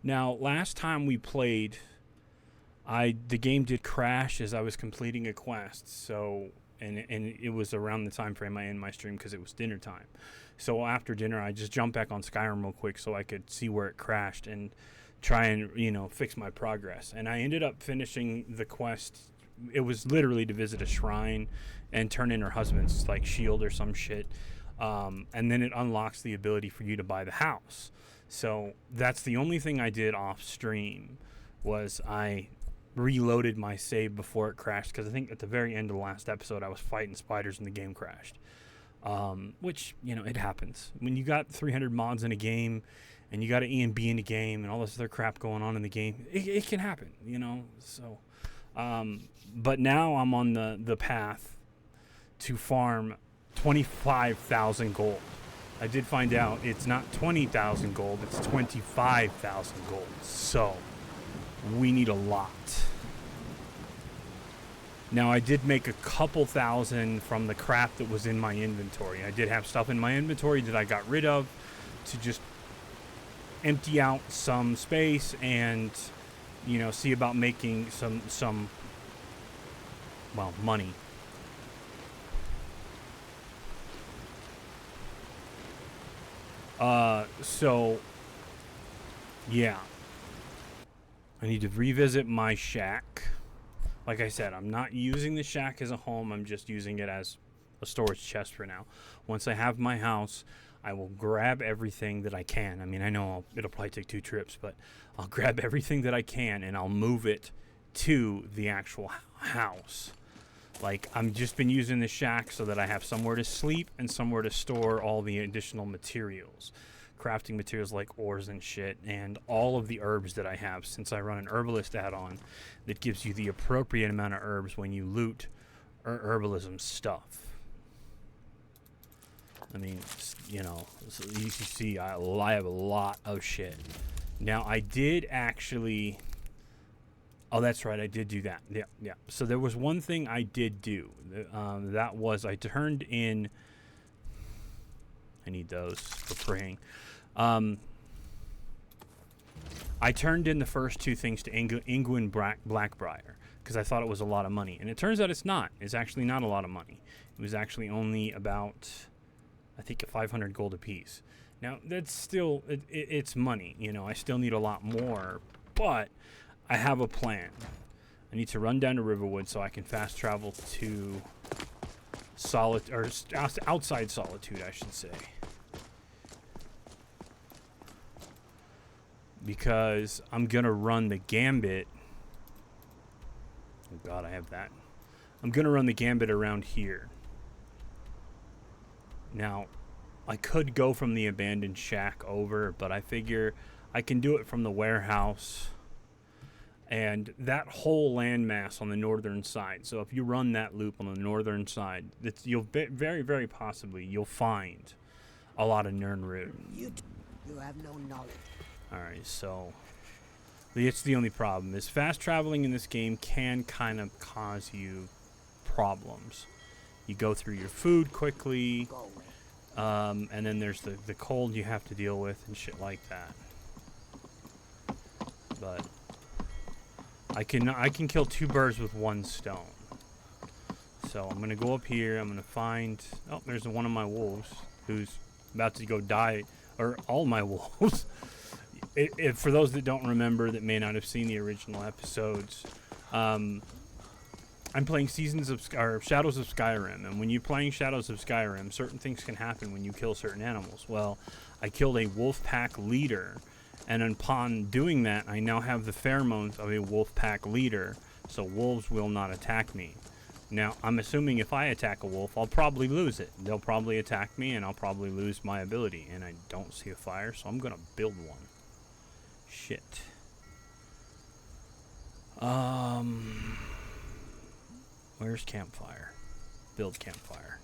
Now, last time we played, the game did crash as I was completing a quest. So, and it was around the time frame I ended my stream because it was dinner time. So after dinner, I just jumped back on Skyrim real quick so I could see where it crashed and try and fix my progress. And I ended up finishing the quest. It was literally to visit a shrine and turn in her husband's like shield or some shit. And then it unlocks the ability for you to buy the house. So that's the only thing I did off stream was I reloaded my save before it crashed, because I think at the very end of the last episode I was fighting spiders and the game crashed. Which, it happens. When you got 300 mods in a game and you got an E and B in the game and all this other crap going on in the game, it can happen, so... but now I'm on the path to farm 25,000 gold. I did find out it's not 20,000 gold, it's 25,000 gold. So, we need a lot. Now, I did make a couple thousand from the crap that was in my inventory. I did have stuff in my inventory that I got rid of to just empty out some space and, see about making some money. So, yeah. I need to revisit my shack. Like I said, I'm not using the shack as a home. I'm just using it as a storage chest for now. Once I have my house, I will grab everything that I can. I mean, I know it'll probably take 2 trips, but I'll grab everything that I can and I'll move it to the actual house. Like, I've just been using the shack so that I have somewhere to sleep and somewhere to store all the additional materials. Crafting materials like ores and shit, and all of the herbs that I have, since I run an herbalist add-on that gives you the appropriate amount of herbs when you loot herbalism stuff. I mean, so you see, I have a lot of shit. Now, I did actually... Oh, that's right, I did do that. Yeah. So there was one thing I did do. That was I turned in... I need those for praying. I turned in the first 2 things to Ingwin Blackbriar because I thought it was a lot of money. And it turns out it's not. It's actually not a lot of money. It was actually only about, I think, 500 gold apiece. Now, that's still... It's money. I still need a lot more. But... I have a plan. I need to run down to Riverwood so I can fast travel to outside Solitude, I should say. Because I'm gonna run the Gambit. Oh God, I have that. I'm gonna run the Gambit around here. Now, I could go from the abandoned shack over, but I figure I can do it from the warehouse. And that whole landmass on the northern side. So if you run that loop on the northern side, you'll very, very possibly you'll find a lot of Nirnroot. You have no knowledge. All right, so it's the only problem is fast traveling in this game can kind of cause you problems. You go through your food quickly, and then there's the cold you have to deal with and shit like that. But I can kill 2 birds with 1 stone. So I'm gonna go up here. I'm gonna find. Oh, there's one of my wolves who's about to go die, or all my wolves. For those that don't remember, that may not have seen the original episodes, I'm playing Shadows of Skyrim, and when you're playing Shadows of Skyrim, certain things can happen when you kill certain animals. Well, I killed a wolf pack leader. And upon doing that, I now have the pheromones of a wolf pack leader, so wolves will not attack me. Now, I'm assuming if I attack a wolf, I'll probably lose it. They'll probably attack me, and I'll probably lose my ability. And I don't see a fire, so I'm going to build one. Shit. Where's campfire? Build campfire.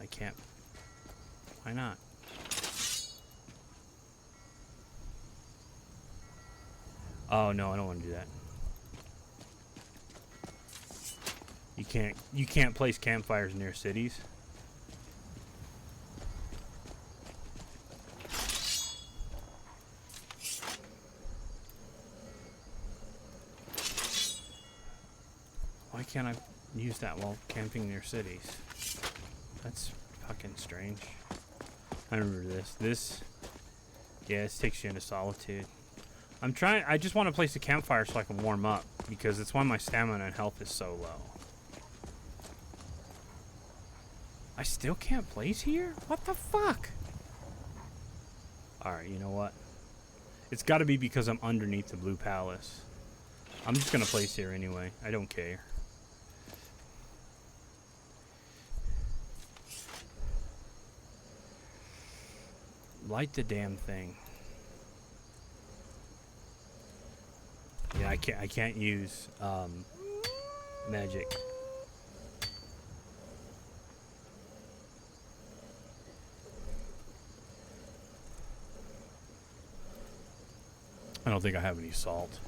I can't. Why not? Oh no, I don't want to do that. You can't place campfires near cities. can't I use that while camping near cities? That's fucking strange. I remember this. Yeah, this takes you into solitude. I just want to place a campfire so I can warm up, because it's why my stamina and health is so low. I still can't place here? What the fuck? Alright, you know what? It's gotta be because I'm underneath the Blue Palace. I'm just gonna place here anyway. I don't care. Light the damn thing. Yeah, I can't use magic. I don't think I have any salt.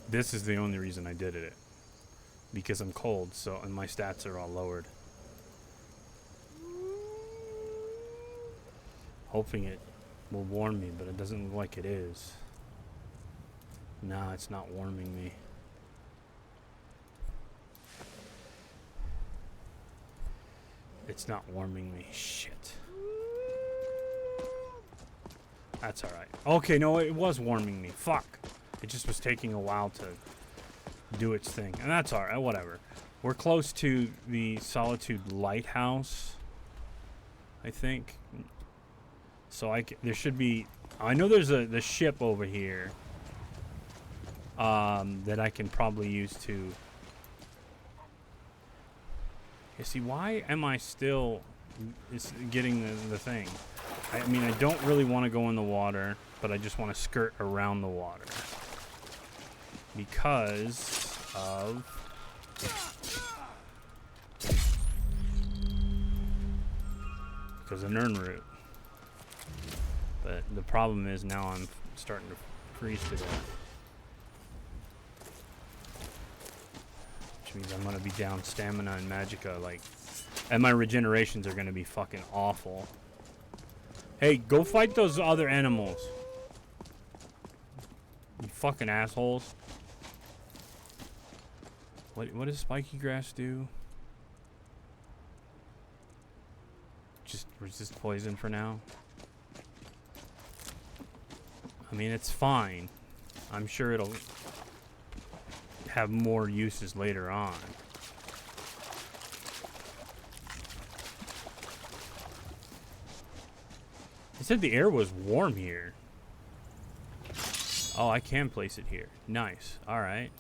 This is the only reason I did it. Because I'm cold, so and my stats are all lowered. Hoping it will warm me, but it doesn't look like it is. No, it's not warming me. It's not warming me. Shit. That's alright. Okay, no, it was warming me. Fuck. It just was taking a while to do its thing. And that's alright, whatever. We're close to the Solitude Lighthouse, I think. So there should be... I know there's the ship over here that I can probably use to... You see, why am I still getting the thing? I mean, I don't really want to go in the water, but I just want to skirt around the water. Because of... Because of Nernroot. But the problem is now I'm starting to freeze to death. Which means I'm going to be down stamina and magicka, like... And my regenerations are going to be fucking awful. Hey, go fight those other animals. You fucking assholes. What does spiky grass do? Just resist poison for now. I mean, it's fine. I'm sure it'll have more uses later on. It said the air was warm here. Oh, I can place it here. Nice. Alright.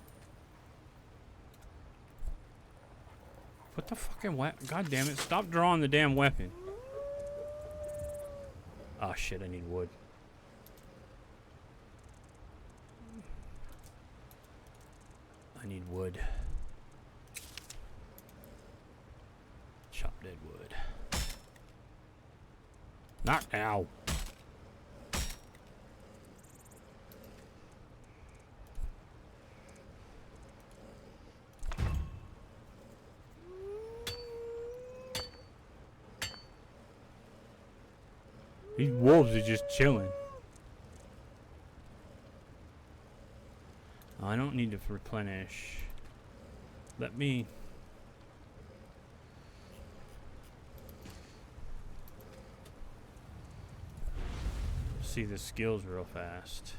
What the fucking weapon? God damn it. Stop drawing the damn weapon. Oh shit, I need wood. I need wood. Chop dead wood. Not now. These wolves are just chilling. I don't need to replenish. Let me... see the skills real fast.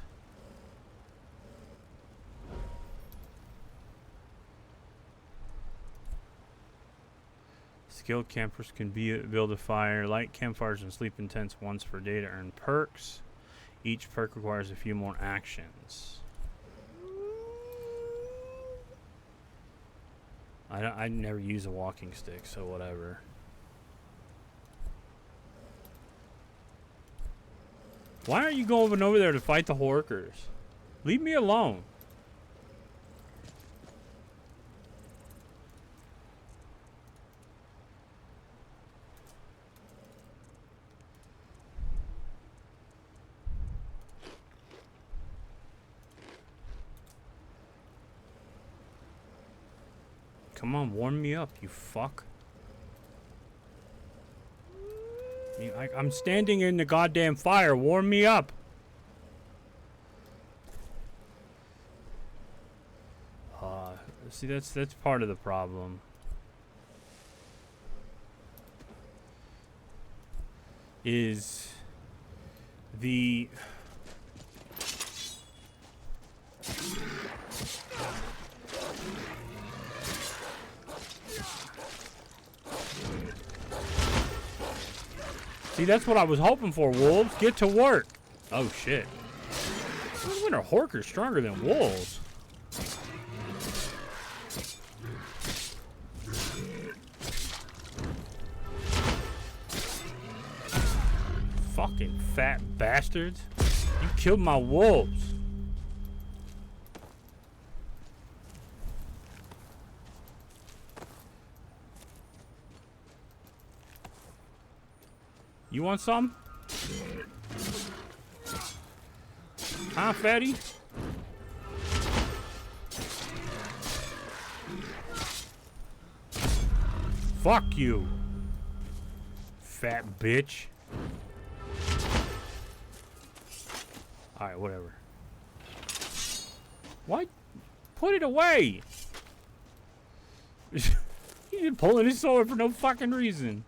Skilled campers can build a fire, light campfires, and sleep in tents once per day to earn perks. Each perk requires a few more actions. I never use a walking stick, so whatever. Why aren't you going over there to fight the Horkers? Leave me alone. Come on, warm me up, you fuck. I'm standing in the goddamn fire. Warm me up. See, that's part of the problem. Is the See, that's what I was hoping for, wolves. Get to work. Oh shit. When are horkers stronger than wolves? Fucking fat bastards. You killed my wolves. You want some? Huh, fatty? Fuck you, fat bitch. Alright, whatever. What? Put it away! He's just pulling his sword for no fucking reason.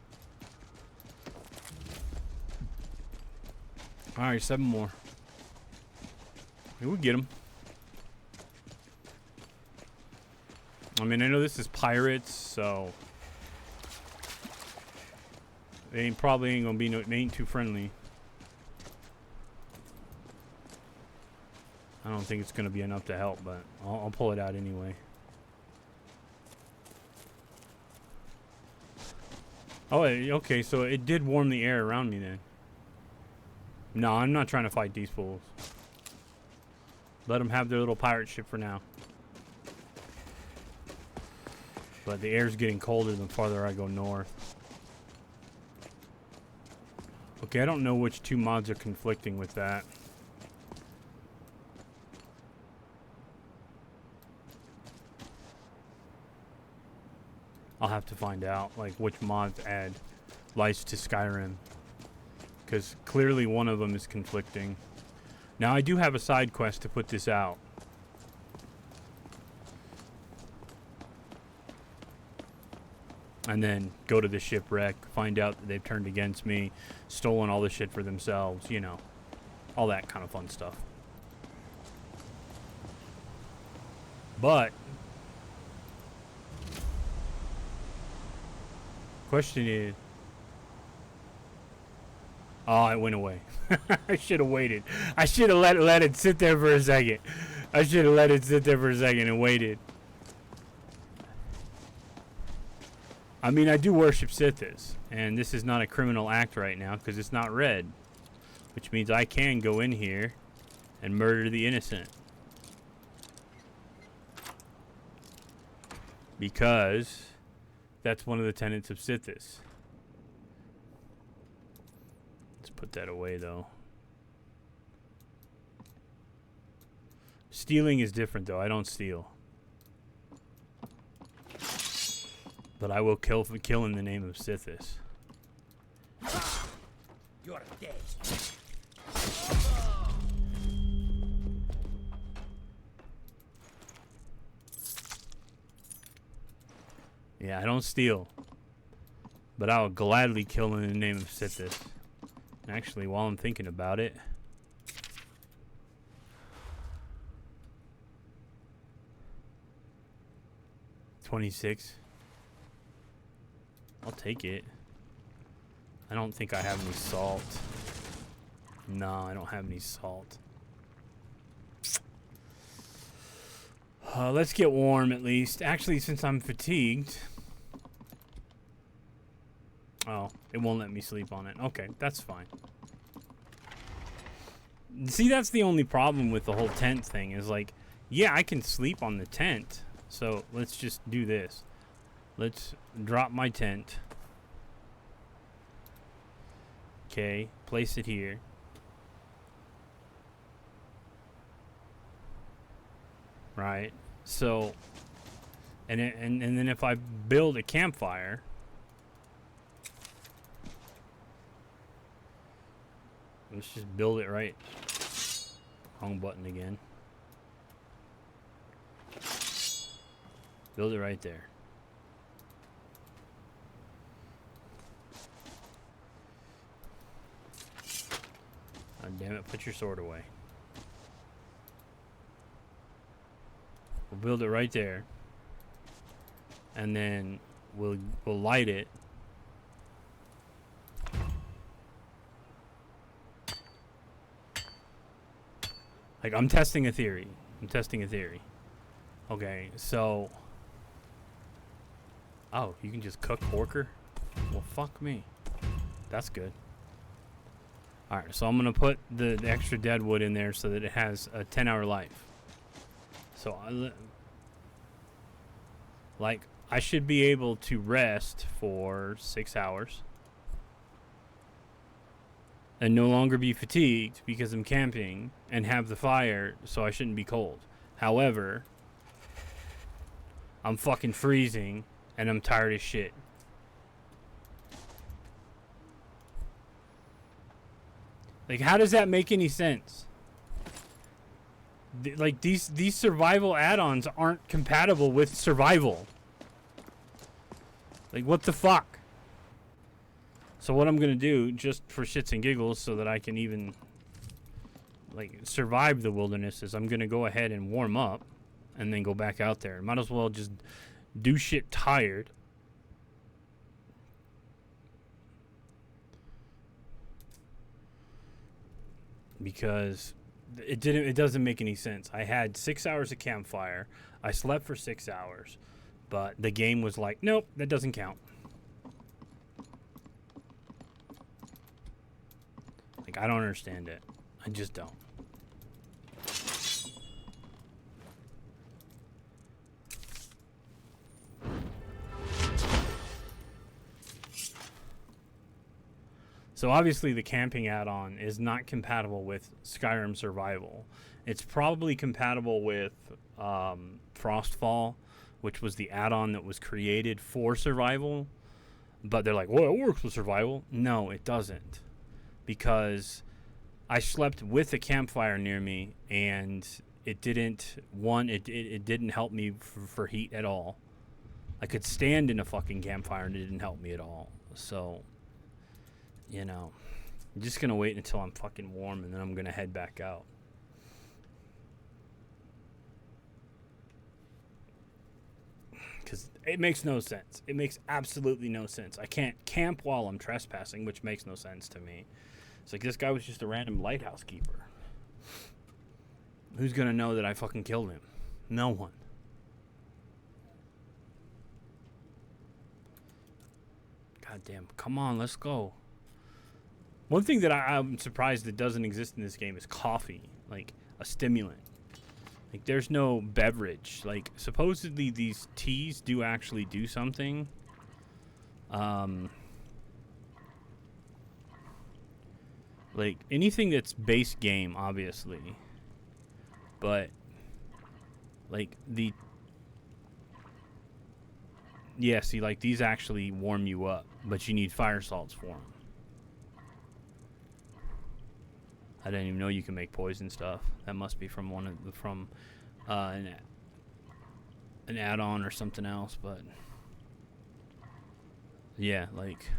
Alright, 7 more. Maybe we'll get him. I mean, I know this is pirates, so they probably ain't gonna be they ain't too friendly. I don't think it's gonna be enough to help, but I'll pull it out anyway. Oh, okay, so it did warm the air around me then. No, I'm not trying to fight these fools. Let them have their little pirate ship for now. But the air's getting colder the farther I go north. Okay, I don't know which 2 mods are conflicting with that. I'll have to find out, like, which mods add lights to Skyrim. Because clearly one of them is conflicting. Now, I do have a side quest to put this out. And then go to the shipwreck, find out that they've turned against me, stolen all the shit for themselves, you know. All that kind of fun stuff. But question is, oh, it went away. I should have waited. I should have let it sit there for a second. I should have let it sit there for a second and waited. I mean, I do worship Sithis, and this is not a criminal act right now because it's not red, which means I can go in here and murder the innocent. Because that's one of the tenets of Sithis. Let's put that away, though. Stealing is different, though. I don't steal. But I will kill in the name of Sithis. You're dead. Yeah, I don't steal. But I will gladly kill in the name of Sithis. Actually, while I'm thinking about it, $26. I'll take it. I don't think I have any salt. No, I don't have any salt. Let's get warm at least. Actually, since I'm fatigued. Oh, it won't let me sleep on it. Okay, that's fine. See, that's the only problem with the whole tent thing is like, yeah, I can sleep on the tent. So let's just do this. Let's drop my tent. Okay, place it here. Right. So, and then if I build a campfire, let's just build it right. Wrong button again. Build it right there. Oh, damn it, put your sword away. We'll build it right there. And then we'll light it. Like, I'm testing a theory. Okay, so... Oh, you can just cook porker? Well, fuck me. That's good. Alright, so I'm going to put the extra dead wood in there so that it has a 10-hour life. So, I should be able to rest for 6 hours. And no longer be fatigued because I'm camping and have the fire, so I shouldn't be cold. However, I'm fucking freezing and I'm tired as shit. Like, how does that make any sense? Like, these survival add-ons aren't compatible with survival. Like, what the fuck? So what I'm going to do, just for shits and giggles, so that I can even, like, survive the wilderness, is I'm going to go ahead and warm up and then go back out there. Might as well just do shit tired. Because it doesn't make any sense. I had 6 hours of campfire. I slept for 6 hours. But the game was like, nope, that doesn't count. Like, I don't understand it. I just don't. So obviously the camping add-on is not compatible with Skyrim Survival. It's probably compatible with Frostfall, which was the add-on that was created for survival. But they're like, well, it works with survival. No, it doesn't. Because I slept with a campfire near me, and it didn't, it didn't help me for heat at all. I could stand in a fucking campfire, and it didn't help me at all. So, you know, I'm just going to wait until I'm fucking warm, and then I'm going to head back out. Because it makes no sense. It makes absolutely no sense. I can't camp while I'm trespassing, which makes no sense to me. It's like, this guy was just a random lighthouse keeper. Who's going to know that I fucking killed him? No one. God damn. Come on, let's go. One thing that I'm surprised that doesn't exist in this game is coffee. Like, a stimulant. Like, there's no beverage. Like, supposedly these teas do actually do something. Like, anything that's base game, obviously. But, like, yeah, see, like, these actually warm you up. But you need fire salts for them. I didn't even know you can make poison stuff. That must be from an add-on or something else, but yeah, like,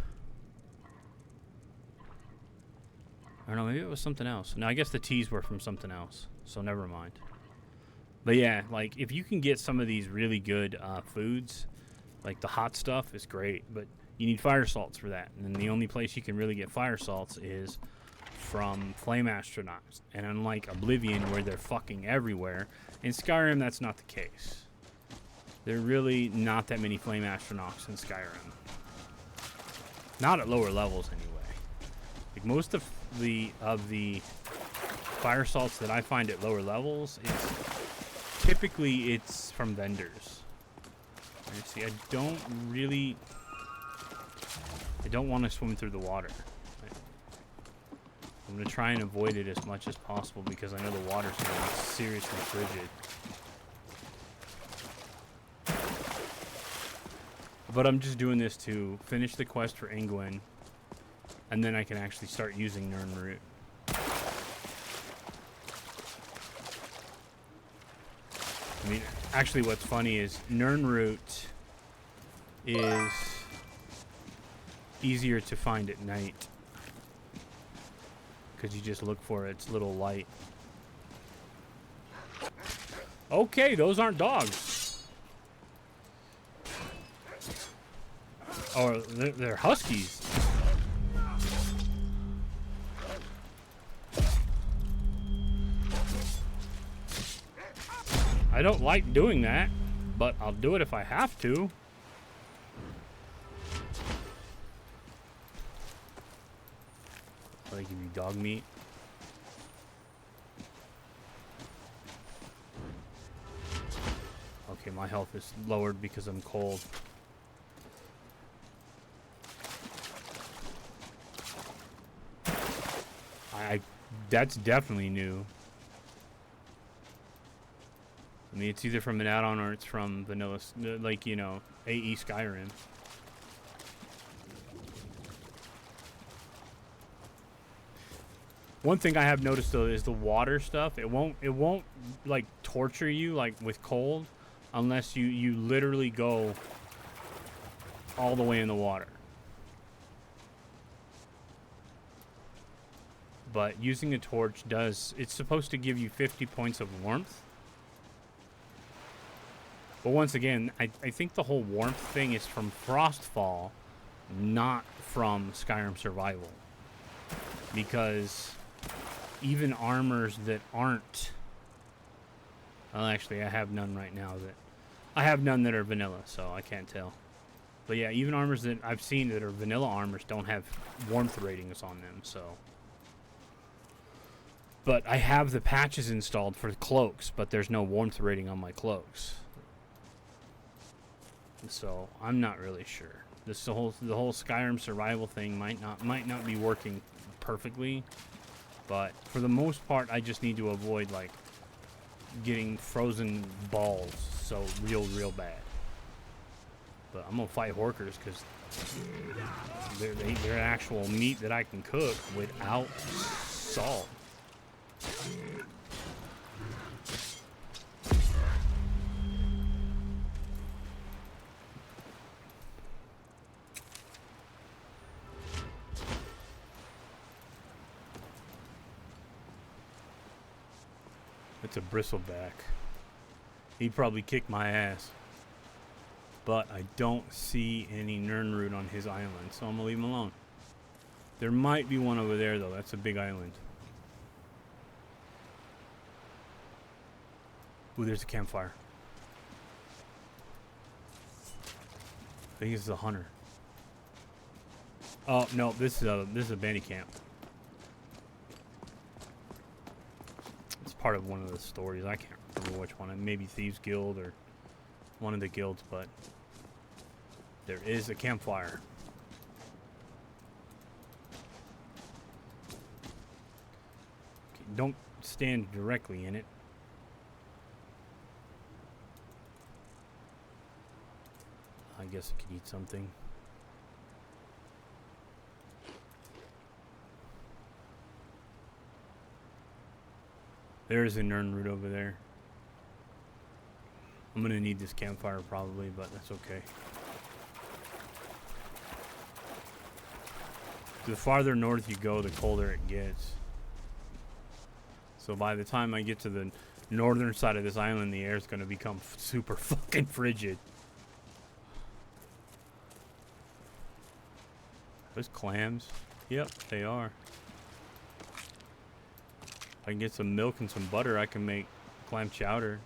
I don't know, maybe it was something else. No, I guess the teas were from something else, so never mind. But yeah, like, if you can get some of these really good foods, like the hot stuff is great, but you need fire salts for that. And then the only place you can really get fire salts is from flame astronauts. And unlike Oblivion, where they're fucking everywhere, in Skyrim that's not the case. There are really not that many flame astronauts in Skyrim. Not at lower levels anyway. Like, most of the fire salts that I find at lower levels is typically it's from vendors. You see, I don't want to swim through the water. I'm going to try and avoid it as much as possible because I know the water's going to be seriously frigid. But I'm just doing this to finish the quest for Ingwen, and then I can actually start using Nirnroot. I mean, actually what's funny is Nirnroot is easier to find at night. Because you just look for its little light. Okay, those aren't dogs. Oh, they're huskies. I don't like doing that, but I'll do it if I have to. They give you dog meat. Okay, my health is lowered because I'm cold. That's definitely new. I mean, it's either from an add-on or it's from vanilla, like, you know, AE Skyrim. One thing I have noticed though is the water stuff. It won't like torture you like with cold unless you literally go all the way in the water. But using a torch it's supposed to give you 50 points of warmth. But once again, I think the whole warmth thing is from Frostfall, not from Skyrim Survival. Because even armors that aren't... Well, actually, I have none right now I have none that are vanilla, so I can't tell. But yeah, even armors that I've seen that are vanilla armors don't have warmth ratings on them, so... But I have the patches installed for the cloaks, but there's no warmth rating on my cloaks. So I'm not really sure. The whole Skyrim survival thing might not be working perfectly, but for the most part, I just need to avoid like getting frozen balls so real bad. But I'm gonna fight Horkers because they're actual meat that I can cook without salt. It's a bristleback. He'd probably kick my ass. But I don't see any Nirnroot on his island, so I'm gonna leave him alone. There might be one over there though. That's a big island. Ooh, there's a campfire. I think this is a hunter. Oh no, this is a bandit camp. It's part of one of the stories. I can't remember which one. Maybe Thieves Guild or one of the guilds, but there is a campfire. Okay, don't stand directly in it. I guess I could eat something. There's a Nirnroot over there. I'm gonna need this campfire probably, but that's okay. The farther north you go, the colder it gets. So by the time I get to the northern side of this island, the air is gonna become super fucking frigid. Those clams? Yep, they are. If I can get some milk and some butter, I can make clam chowder.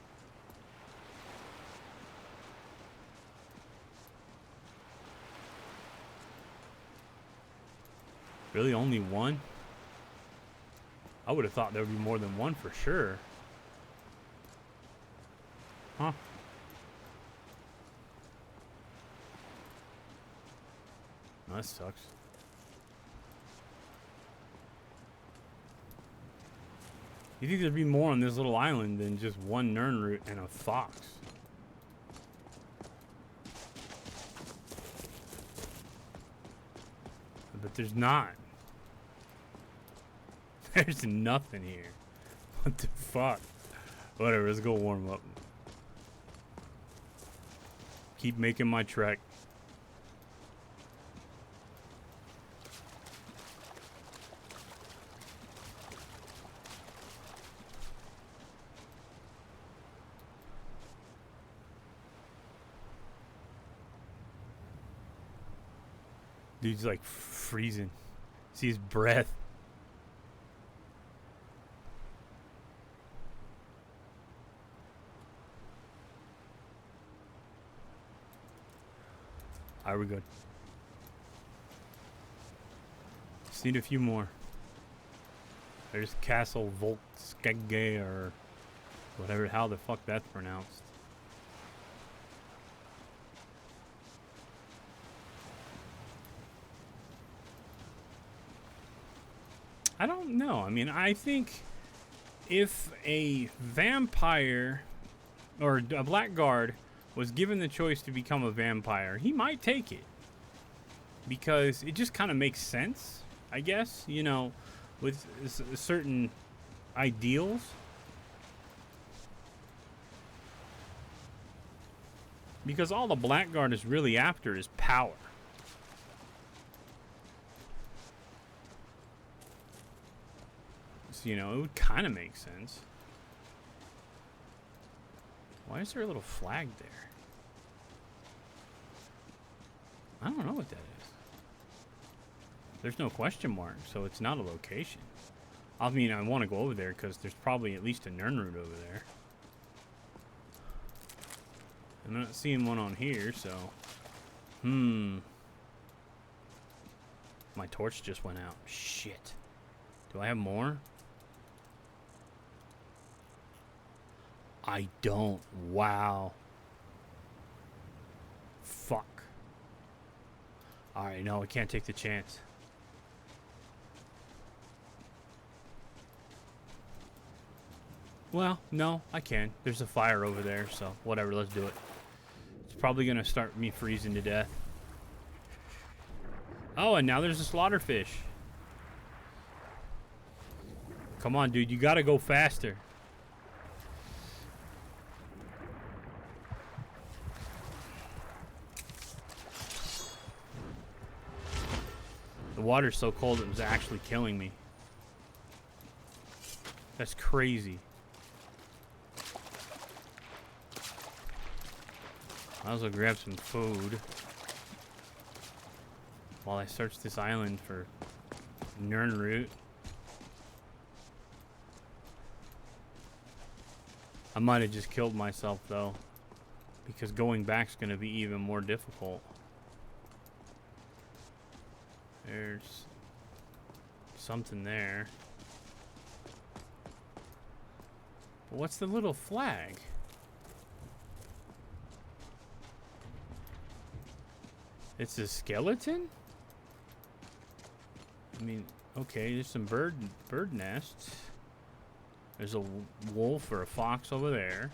Really, only one? I would have thought there would be more than one for sure. Huh. That sucks. You think there'd be more on this little island than just one Nirnroot and a fox? But there's not. There's nothing here. What the fuck? Whatever, let's go warm up. Keep making my trek. Dude's like freezing. See his breath. Alright, we're good. Just need a few more. There's Castle Volskege or whatever, how the fuck that's pronounced. I don't know. I mean, I think if a vampire or a blackguard was given the choice to become a vampire, he might take it. Because it just kind of makes sense, I guess, you know, with certain ideals. Because all the blackguard is really after is power. So, you know, it would kind of make sense. Why is there a little flag there? I don't know what that is. There's no question mark, so it's not a location. I mean, I want to go over there because there's probably at least a Nernroot over there. I'm not seeing one on here, so... My torch just went out. Shit. Do I have more? I don't. Wow. Fuck. Alright, no, I can't take the chance. Well, no, I can. There's a fire over there, so whatever, let's do it. It's probably gonna start me freezing to death. Oh, and now there's a slaughterfish. Come on, dude, you gotta go faster. The water's so cold it was actually killing me. That's crazy. I also grab some food while I search this island for Nernroot. I might have just killed myself though, because going back's going to be even more difficult. There's something there. But what's the little flag? It's a skeleton? I mean, okay, there's some bird nests. There's a wolf or a fox over there.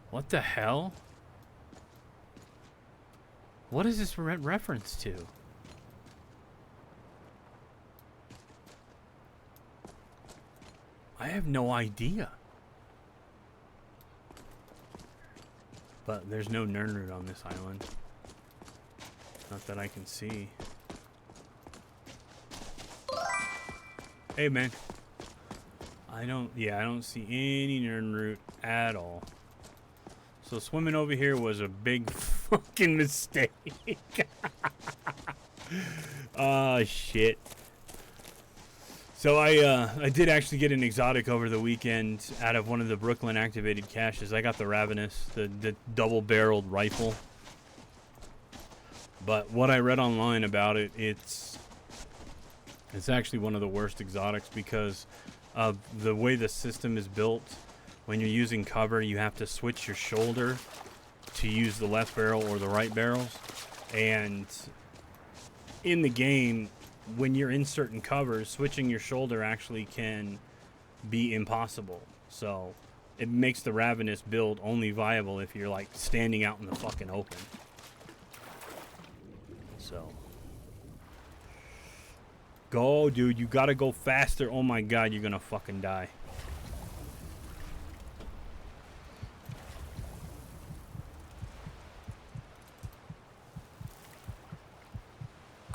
What the hell? What is this reference to? I have no idea. But there's no Nernroot on this island. Not that I can see. Hey, man. I don't see any Nernroot at all. So swimming over here was a big fucking mistake. Oh, shit. So I did actually get an exotic over the weekend out of one of the Brooklyn activated caches. I got the Ravenous, the double-barreled rifle. But what I read online about it, it's actually one of the worst exotics because of the way the system is built. When you're using cover, you have to switch your shoulder to use the left barrel or the right barrels. And in the game, when you're in certain covers, switching your shoulder actually can be impossible. So it makes the Ravenous build only viable if you're like standing out in the fucking open. So go, dude, you gotta go faster. Oh my god, you're gonna fucking die.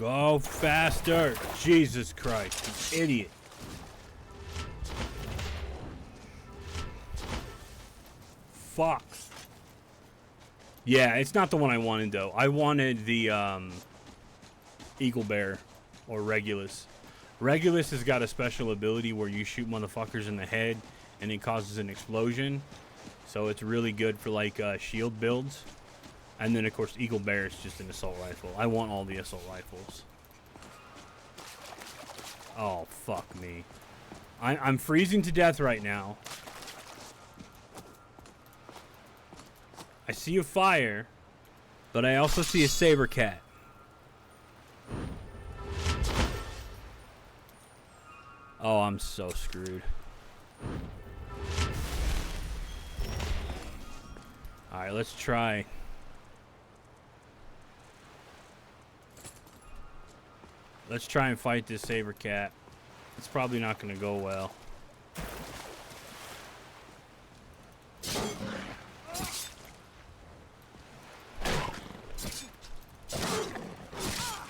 Go faster. Jesus Christ. You idiot. Fuck. Yeah, it's not the one I wanted, though. I wanted the Eagle Bear or Regulus. Regulus has got a special ability where you shoot motherfuckers in the head and it causes an explosion. So it's really good for like shield builds. And then, of course, Eagle Bear is just an assault rifle. I want all the assault rifles. Oh, fuck me. I'm freezing to death right now. I see a fire, but I also see a saber cat. Oh, I'm so screwed. Alright, let's try. Let's try and fight this saber cat. It's probably not going to go well.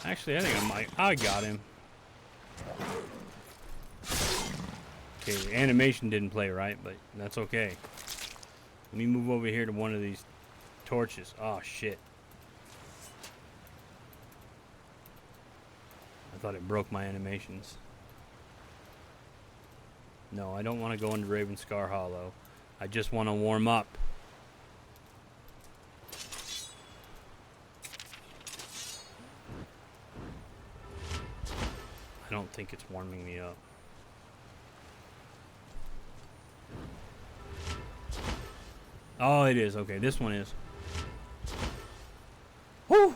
Actually, I think I might. I got him. Okay, the animation didn't play right, but that's okay. Let me move over here to one of these torches. Oh, shit. I thought it broke my animations. No, I don't want to go into Ravenscar Hollow. I just want to warm up. I don't think it's warming me up. Oh, it is. Okay, this one is. Woo!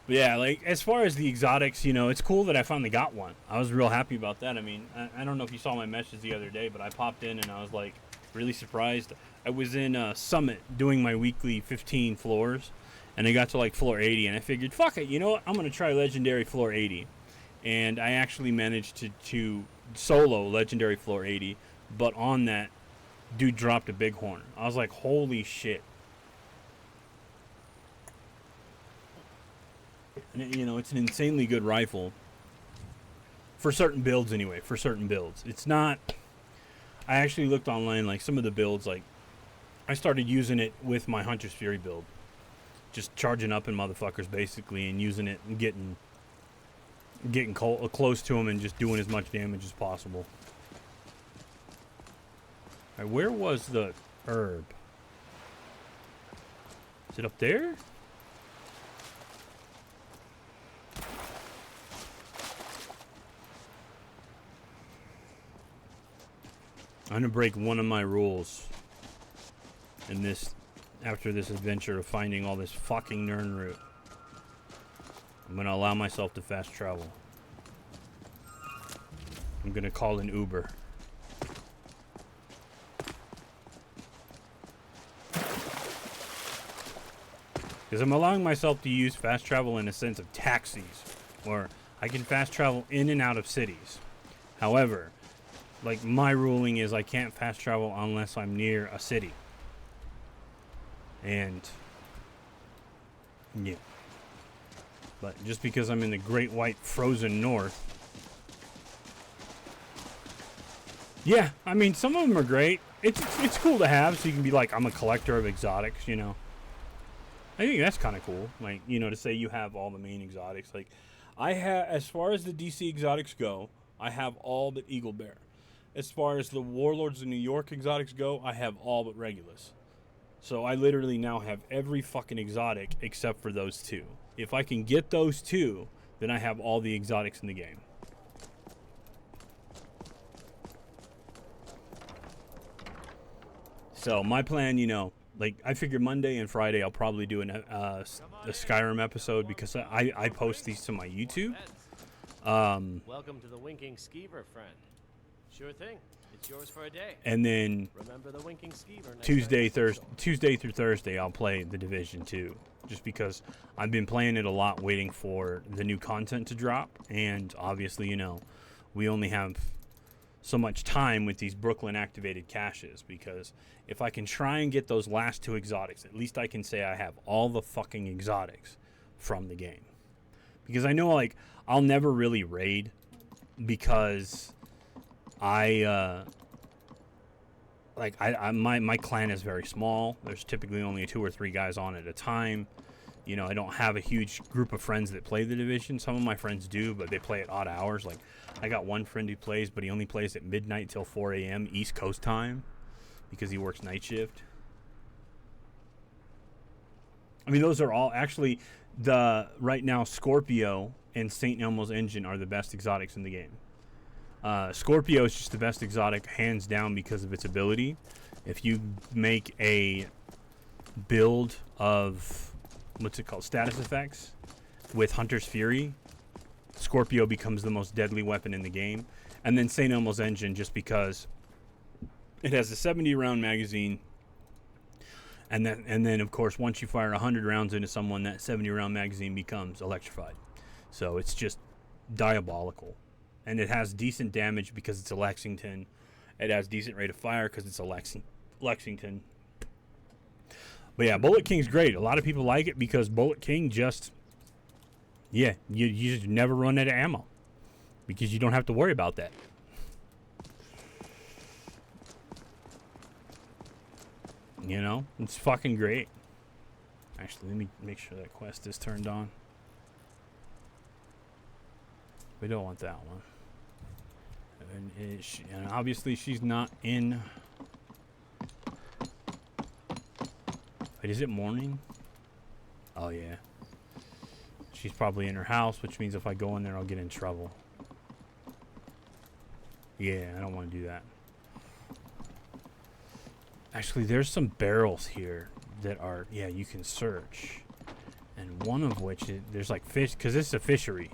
But yeah, like, as far as the exotics, you know, it's cool that I finally got one. I was real happy about that. I mean, I don't know if you saw my message the other day, but I popped in and I was, like, really surprised. I was in Summit doing my weekly 15 floors, and I got to, like, floor 80, and I figured, fuck it, you know what? I'm going to try Legendary floor 80. And I actually managed to solo Legendary floor 80, but on that, dude dropped a bighorn. I was like, holy shit. And, you know, it's an insanely good rifle. For certain builds, anyway. For certain builds. It's not... I actually looked online, like, some of the builds, like... I started using it with my Hunter's Fury build. Just charging up in motherfuckers, basically, and using it and getting close to them and just doing as much damage as possible. Alright, where was the herb? Is it up there? I'm gonna break one of my rules in this, after this adventure of finding all this fucking Nern root. I'm gonna allow myself to fast travel. I'm gonna call an Uber. Because I'm allowing myself to use fast travel in a sense of taxis, where I can fast travel in and out of cities. However, like, my ruling is I can't fast travel unless I'm near a city. And yeah. But just because I'm in the Great White Frozen North. Yeah, I mean, some of them are great. It's cool to have, so you can be like, I'm a collector of exotics, you know. I think that's kind of cool. Like, you know, to say you have all the main exotics. Like, I have, as far as the DC exotics go, I have all but Eagle Bear. As far as the Warlords of New York exotics go, I have all but Regulus. So I literally now have every fucking exotic except for those two. If I can get those two, then I have all the exotics in the game. So my plan, you know, like, I figure Monday and Friday I'll probably do a Skyrim episode because I post these to my YouTube. Welcome to the Winking Skeever, friend. Sure thing. It's yours for a day. And then Remember the Winking Skeever. Tuesday through Thursday I'll play the Division 2. Just because I've been playing it a lot waiting for the new content to drop. And obviously, you know, we only have so much time with these Brooklyn activated caches, because if I can try and get those last two exotics, at least I can say I have all the fucking exotics. from the game. Because I know, like, I'll never really raid because my clan is very small. There's typically only 2 or 3 guys on at a time. You know, I don't have a huge group of friends that play the Division. Some of my friends do, but they play at odd hours. Like, I got one friend who plays, but he only plays at midnight till 4 a.m. East Coast time because he works night shift. I mean, those are all actually right now Scorpio and St. Elmo's Engine are the best exotics in the game. Scorpio is just the best exotic hands down because of its ability. If you make a build of status effects with Hunter's Fury, Scorpio becomes the most deadly weapon in the game. And then St. Elmo's Engine, just because it has a 70 round magazine. And then, of course, once you fire 100 rounds into someone, that 70-round magazine becomes electrified. So it's just diabolical. And it has decent damage because it's a Lexington. It has decent rate of fire because it's a Lexington. But yeah, Bullet King's great. A lot of people like it because Bullet King just... Yeah, you just never run out of ammo. Because you don't have to worry about that. You know, it's fucking great. Actually, let me make sure that quest is turned on. We don't want that one. And obviously she's not in. Wait, is it morning? Oh yeah. She's probably in her house, which means if I go in there, I'll get in trouble. Yeah, I don't want to do that. Actually, there's some barrels here that are, yeah, you can search. And one of which, there's like fish, because this is a fishery.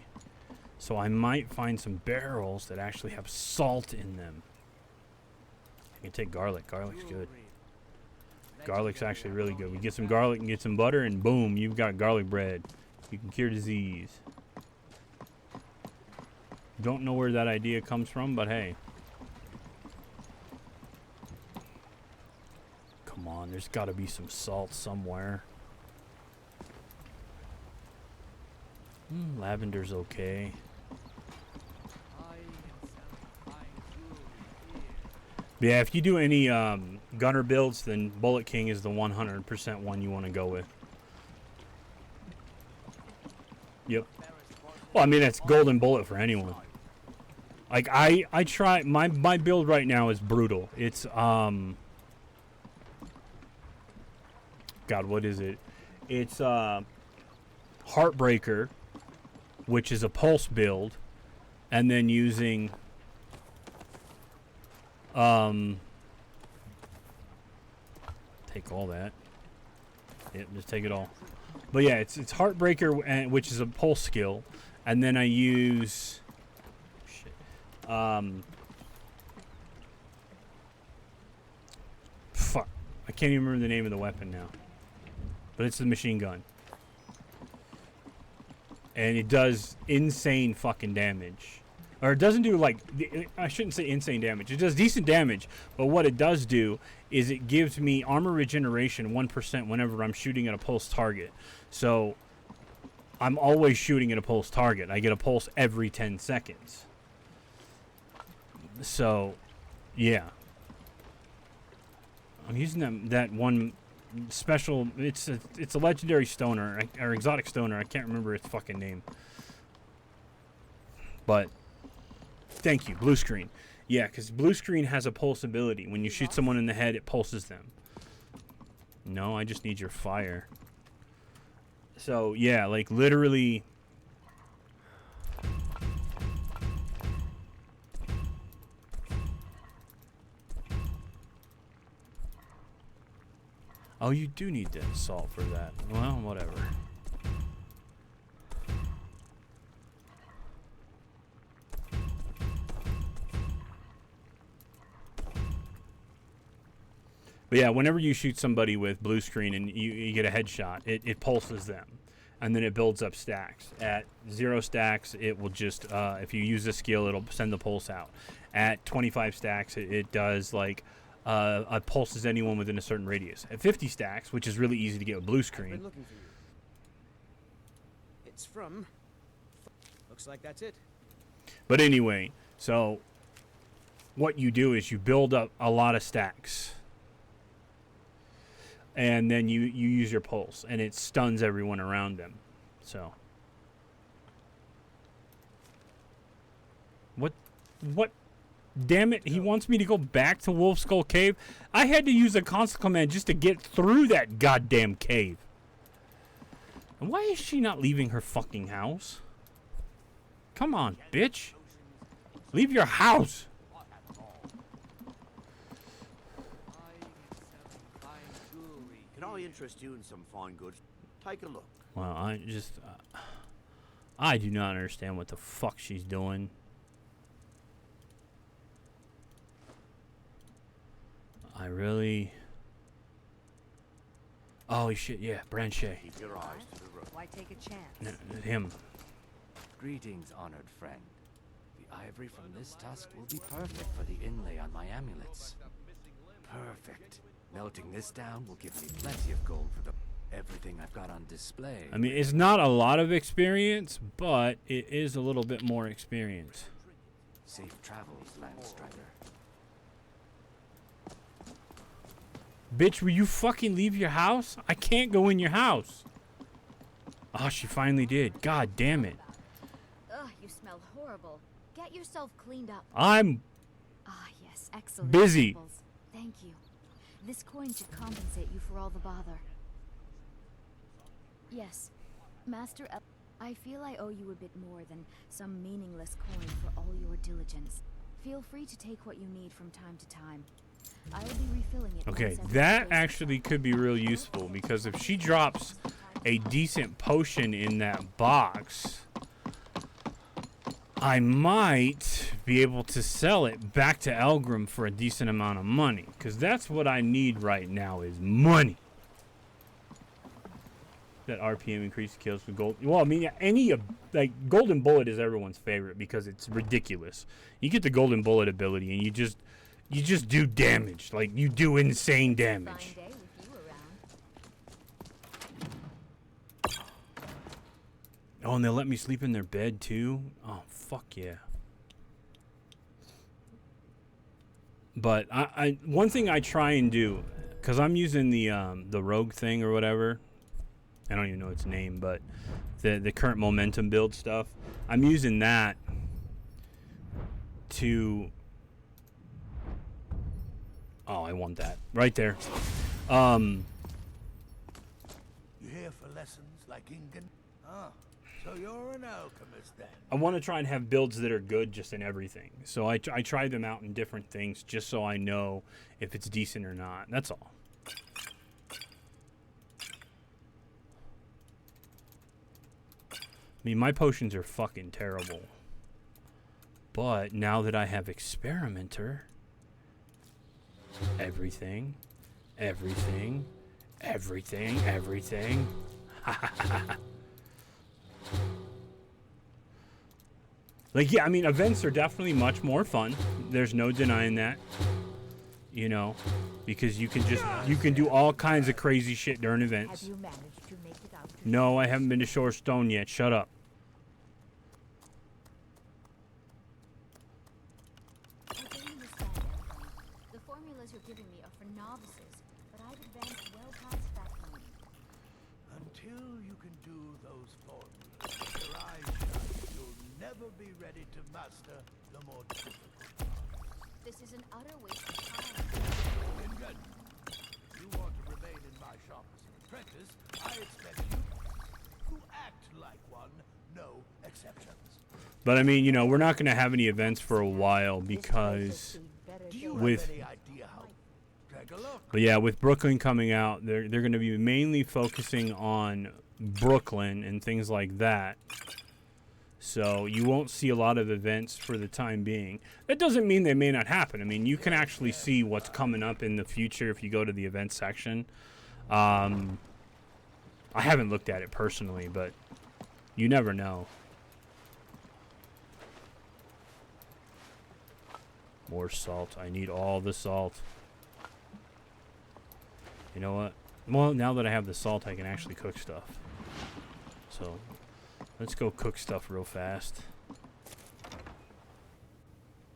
So I might find some barrels that actually have salt in them. I can take garlic. Garlic's good. Garlic's actually really good. We get some garlic and get some butter, and boom, you've got garlic bread. You can cure disease. Don't know where that idea comes from, but hey. Come on, there's got to be some salt somewhere. Lavender's okay. But yeah, if you do any gunner builds, then Bullet King is the 100% one you want to go with. Yep. Well, I mean, it's golden bullet for anyone. Like, I try, my build right now is brutal. It's, God, what is it? It's Heartbreaker, which is a pulse build, and then using take all that. Yep, just take it all. But yeah, it's Heartbreaker, which is a pulse skill, and then I use fuck, I can't even remember the name of the weapon now. But it's the machine gun. And it does insane fucking damage. Or it doesn't do, like, I shouldn't say insane damage. It does decent damage. But what it does do is it gives me armor regeneration 1% whenever I'm shooting at a pulse target. So I'm always shooting at a pulse target. I get a pulse every 10 seconds. So, yeah. I'm using that one special. It's a legendary stoner or exotic stoner. I can't remember its fucking name. But thank you, blue screen. Yeah, because blue screen has a pulse ability. When you shoot someone in the head, it pulses them. No, I just need your fire. So yeah, like literally. Oh, you do need the salt for that. Well, whatever. But yeah, whenever you shoot somebody with blue screen and you get a headshot, it pulses them. And then it builds up stacks. At 0 stacks, it will just, if you use a skill, it'll send the pulse out. At 25 stacks, it does like... pulses anyone within a certain radius. At 50 stacks, which is really easy to get with blue screen. It's from... Looks like that's it. But anyway, so what you do is you build up a lot of stacks. And then you use your pulse, and it stuns everyone around them. So. What? Damn it, he wants me to go back to Wolf Skull Cave? I had to use a console command just to get through that goddamn cave. And why is she not leaving her fucking house? Come on, bitch. Leave your house. Can I interest you in some fine goods? Take a look. Well, I do not understand what the fuck she's doing. I really... Oh, shit, yeah, Branchet. Keep your eyes to the road. Why take a chance? Him. Greetings, honored friend. The ivory from this tusk will be perfect for the inlay on my amulets. Perfect. Melting this down will give me plenty of gold for everything I've got on display. I mean, it's not a lot of experience, but it is a little bit more experience. Safe travels, Landstriker. Bitch, will you fucking leave your house? I can't go in your house. Oh, she finally did. God damn it. Ugh, you smell horrible. Get yourself cleaned up. I'm Ah, yes, excellent. busy. Apples. Thank you. This coin should compensate you for all the bother. Yes, Master I feel I owe you a bit more than some meaningless coin for all your diligence. Feel free to take what you need from time to time. I will be refilling it. Okay, that actually could be real useful, because if she drops a decent potion in that box, I might be able to sell it back to Elgrim for a decent amount of money, because that's what I need right now is money. That RPM increase kills with gold. Well, I mean, like Golden Bullet is everyone's favorite because it's ridiculous. You get the Golden Bullet ability and you just do damage. Like, you do insane damage. Fine day with you around. Oh, and they'll let me sleep in their bed too? Oh, fuck yeah. But I one thing I try and do, because I'm using the rogue thing or whatever. I don't even know its name, but the current momentum build stuff. I'm using that to... Oh, I want that. Right there. You here for lessons like Ingen? Ah, so you're an alchemist then? I want to try and have builds that are good just in everything. So I try them out in different things just so I know if it's decent or not. That's all. I mean, my potions are fucking terrible. But now that I have Experimenter, everything. Like, yeah, I mean, events are definitely much more fun. There's no denying that. You know, because you can do all kinds of crazy shit during events. Have you managed to make it out? No, I haven't been to Shore Stone yet. Shut up. I don't understand everything. The formulas you're giving me are for novices, but I've advanced well past that point. Until you can do those formulas, your eyes shut, you'll never be ready to master the more difficult. This is an utter waste of time. Ingen, if you want to remain in my shop as an apprentice, I expect you to act like one, no exceptions. But I mean, you know, we're not going to have any events for a while because Do you with have any idea how? Take a look. but yeah, with Brooklyn coming out, they're going to be mainly focusing on Brooklyn and things like that. So you won't see a lot of events for the time being. That doesn't mean they may not happen. I mean, you can actually see what's coming up in the future if you go to the event section. I haven't looked at it personally, but you never know. More salt. I need all the salt. You know what? Well, now that I have the salt, I can actually cook stuff. So, Let's go cook stuff real fast.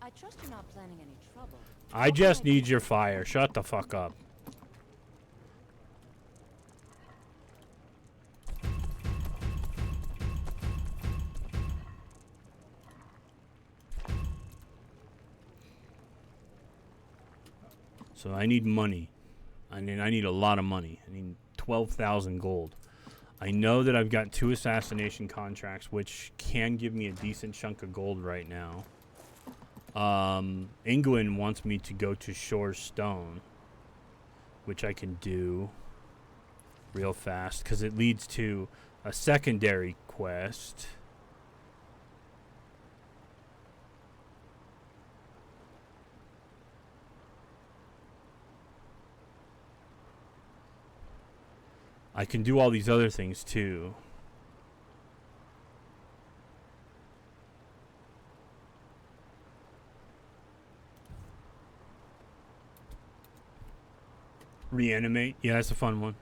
I trust you're not planning any trouble. I just need your fire. Shut the fuck up. So I need money. I need a lot of money. I need 12,000 gold. I know that I've got 2 assassination contracts, which can give me a decent chunk of gold right now. England wants me to go to Shore Stone, which I can do real fast because it leads to a secondary quest. I can do all these other things too. Reanimate. Yeah, that's a fun one.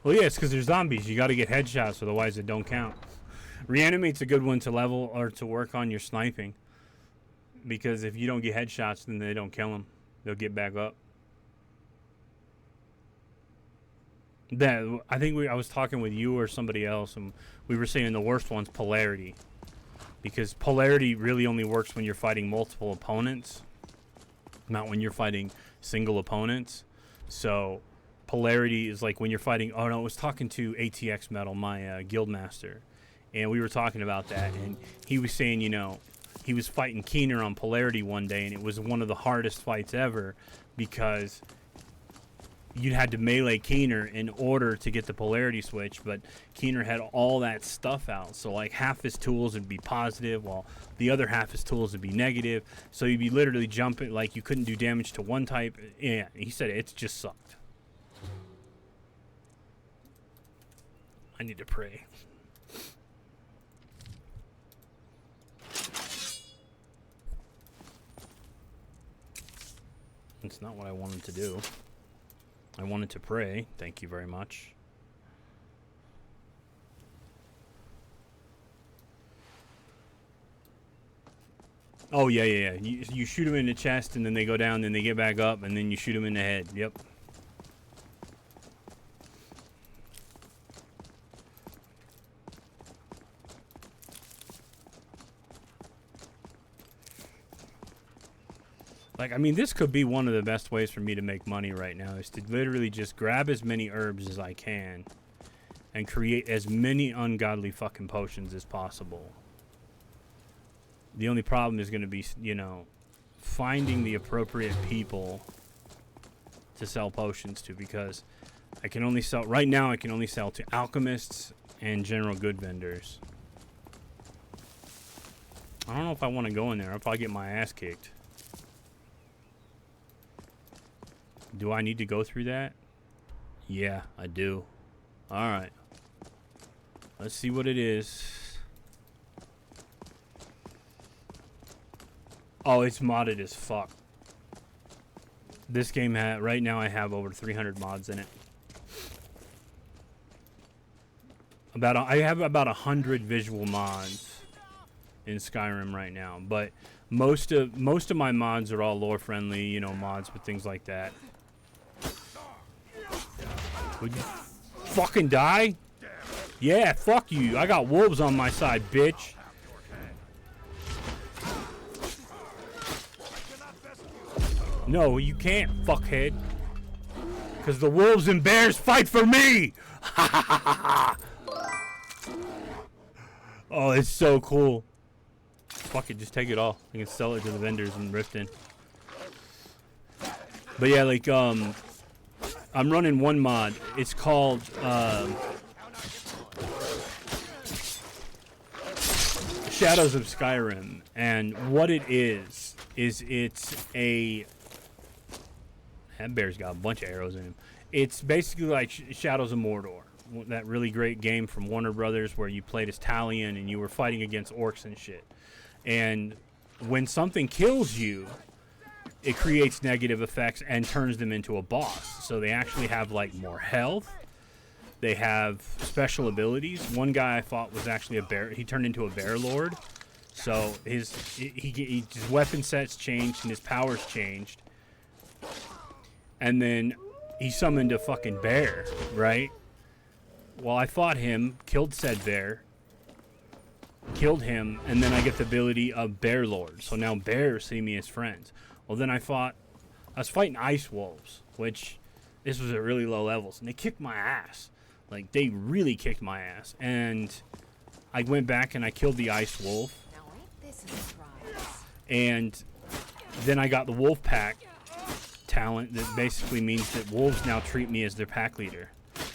Well, yeah, it's because they're zombies. You got to get headshots, otherwise it don't count. Reanimate's a good one to level or to work on your sniping. Because if you don't get headshots, then they don't kill them. They'll get back up. I think I was talking with you or somebody else, and we were saying the worst one's polarity. Because polarity really only works when you're fighting multiple opponents, not when you're fighting single opponents. So polarity is like when you're fighting. Oh no, I was talking to ATX Metal, my guild master, and we were talking about that, and he was saying, you know, he was fighting Keener on polarity one day, and it was one of the hardest fights ever because you had to melee Keener in order to get the polarity switch, but Keener had all that stuff out. So like half his tools would be positive while the other half his tools would be negative. So you'd be literally jumping, like you couldn't do damage to one type. Yeah, he said it just sucked. I need to pray. It's not what I wanted to do. I wanted to pray. Thank you very much. Oh, yeah. You shoot them in the chest, and then they go down, then they get back up, and then you shoot them in the head. Yep. Like, I mean, this could be one of the best ways for me to make money right now, is to literally just grab as many herbs as I can and create as many ungodly fucking potions as possible. The only problem is going to be, you know, finding the appropriate people to sell potions to, because I can only sell, right now I can only sell to alchemists and general good vendors. I don't know if I want to go in there. I'll probably get my ass kicked. Do I need to go through that? Yeah, I do. Alright. Let's see what it is. Oh, it's modded as fuck. This game, right now I have over 300 mods in it. I have about 100 visual mods in Skyrim right now. But most of my mods are all lore friendly, you know, mods with things like that. Would you fucking die? Yeah, fuck you. I got wolves on my side, bitch. No, you can't, fuckhead. Because the wolves and bears fight for me! Oh, it's so cool. Fuck it, just take it all. I can sell it to the vendors in Riften. But yeah, like, I'm running one mod. It's called Shadows of Skyrim, and what it is it's a... That bear's got a bunch of arrows in him. It's basically like Shadows of Mordor, that really great game from Warner Brothers where you played as Talion and you were fighting against orcs and shit. And when something kills you, it creates negative effects and turns them into a boss. So they actually have like more health. They have special abilities. One guy I fought was actually a bear. He turned into a bear lord. So his weapon sets changed and his powers changed. And then he summoned a fucking bear, right? Well, I fought him, killed said bear, killed him, and then I get the ability of bear lord. So now bears see me as friends. Well, then I was fighting ice wolves, which this was at really low levels, and they kicked my ass. Like, they really kicked my ass. And I went back and I killed the ice wolf. Now ain't this a surprise? And then I got the wolf pack talent that basically means that wolves now treat me as their pack leader.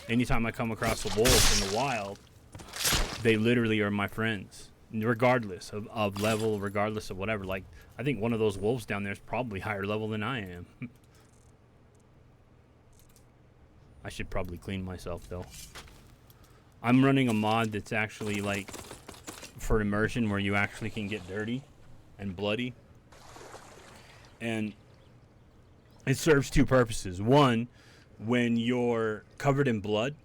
Anytime I come across a wolf in the wild, they literally are my friends, regardless of level, regardless of whatever. Like, I think one of those wolves down there is probably higher level than I am. I should probably clean myself, though. I'm running a mod that's actually, like, for immersion, where you actually can get dirty and bloody. And it serves two purposes. One, when you're covered in blood,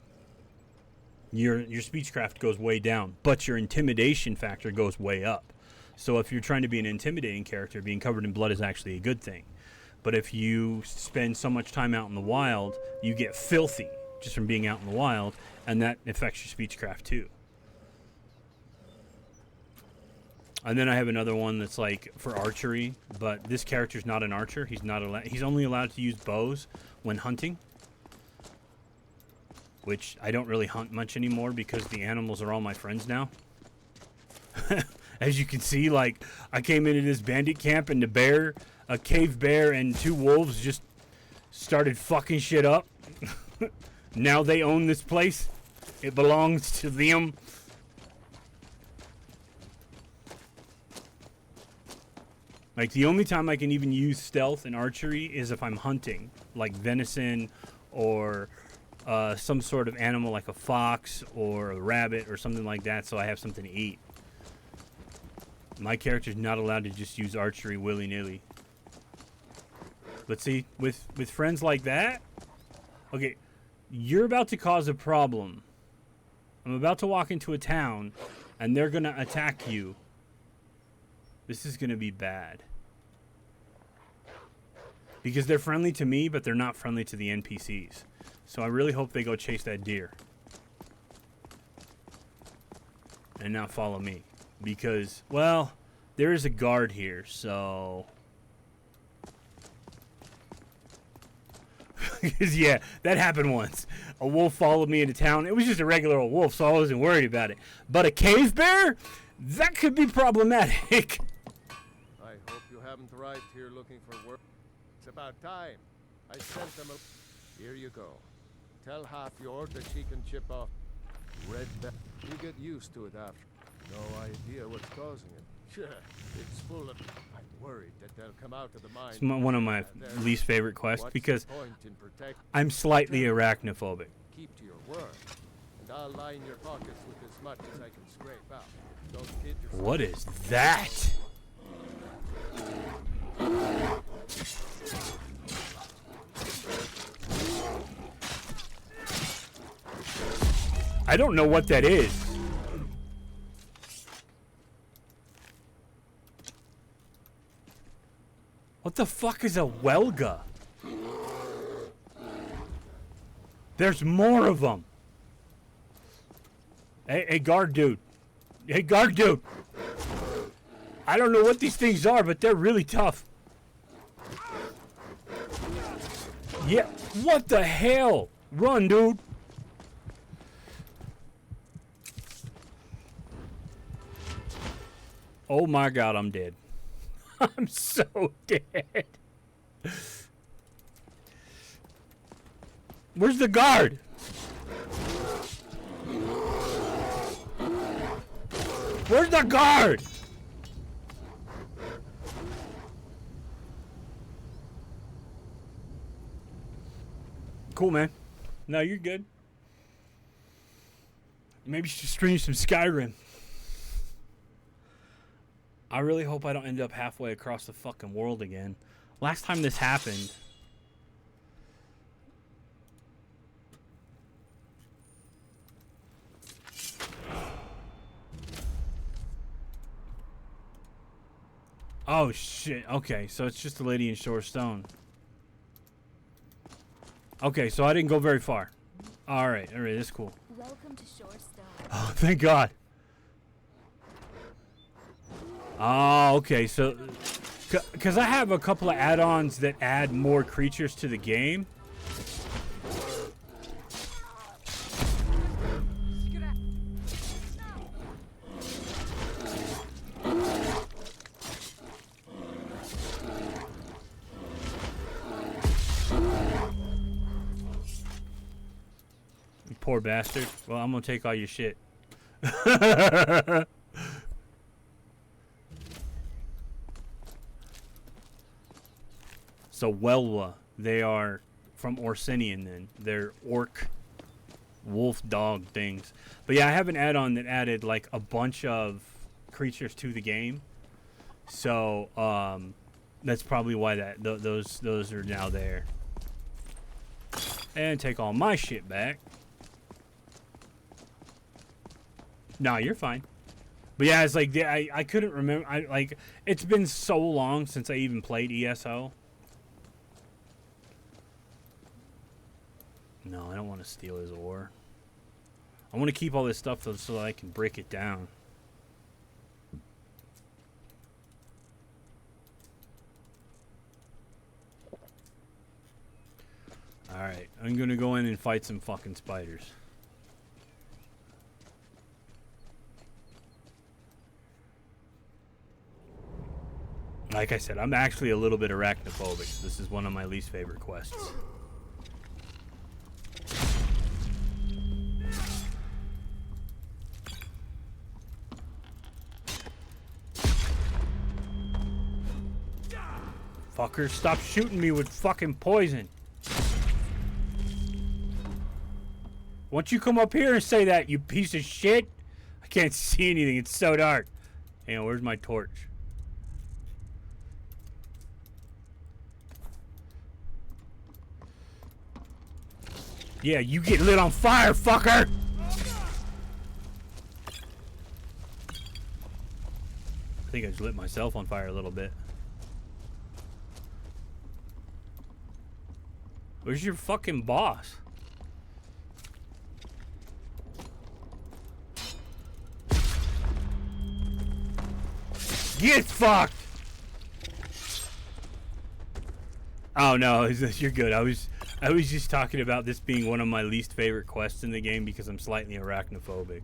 your speechcraft goes way down, but your intimidation factor goes way up. So if you're trying to be an intimidating character, being covered in blood is actually a good thing. But if you spend so much time out in the wild, you get filthy just from being out in the wild, and that affects your speechcraft too. And then I have another one that's like for archery, but this character's not an archer. He's not allowed. He's only allowed to use bows when hunting, which I don't really hunt much anymore because the animals are all my friends now. As you can see, like, I came into this bandit camp and a cave bear and two wolves just started fucking shit up. Now they own this place. It belongs to them. Like, the only time I can even use stealth and archery is if I'm hunting, like venison or some sort of animal like a fox or a rabbit or something like that, so I have something to eat. My character's not allowed to just use archery willy-nilly. But see, with friends like that, okay, you're about to cause a problem. I'm about to walk into a town, and they're going to attack you. This is going to be bad. Because they're friendly to me, but they're not friendly to the NPCs. So I really hope they go chase that deer. And not follow me. Because, well, there is a guard here, so... Because, yeah, that happened once. A wolf followed me into town. It was just a regular old wolf, so I wasn't worried about it. But a cave bear? That could be problematic. I hope you haven't arrived here looking for work. It's about time. I sent them a... Here you go. Tell half-yord that she can chip off red bell. You get used to it after. No idea what's causing it. Sure, it's full of... I'm worried that they'll come out of the mine. It's one of my least favorite quests What's because the point in I'm slightly arachnophobic. Keep to your word, and I'll line your pockets with as much as I can scrape out. Don't kid yourself. What is that? I don't know what that is. What the fuck is a Welga? There's more of them. Hey, guard dude. Hey, guard dude. I don't know what these things are, but they're really tough. Yeah, what the hell? Run, dude. Oh my god, I'm dead. I'm so dead. Where's the guard? Where's the guard? Cool, man. No, you're good. Maybe you should stream some Skyrim. I really hope I don't end up halfway across the fucking world again. Last time this happened. Oh shit. Okay, so it's just a lady in Shore Stone. Okay, so I didn't go very far. Alright, that's cool. Welcome to Shore Stone. Oh, thank God. Oh, okay, so... Because I have a couple of add-ons that add more creatures to the game. You poor bastard. Well, I'm going to take all your shit. So Welwa, they are from Orsinian then. They're orc, wolf, dog things. But yeah, I have an add-on that added like a bunch of creatures to the game. So that's probably why those are now there. And take all my shit back. No, you're fine. But yeah, it's like I couldn't remember. It's been so long since I even played ESO. No, I don't want to steal his ore. I want to keep all this stuff though, so that I can break it down. Alright, I'm gonna go in and fight some fucking spiders. Like I said, I'm actually a little bit arachnophobic. This is one of my least favorite quests. Fucker, stop shooting me with fucking poison. Once you come up here and say that, you piece of shit, I can't see anything. It's so dark. Hang on, where's my torch? Yeah, you get lit on fire, fucker! I think I just lit myself on fire a little bit. Where's your fucking boss? Get fucked! Oh no, you're good. I was just talking about this being one of my least favorite quests in the game because I'm slightly arachnophobic.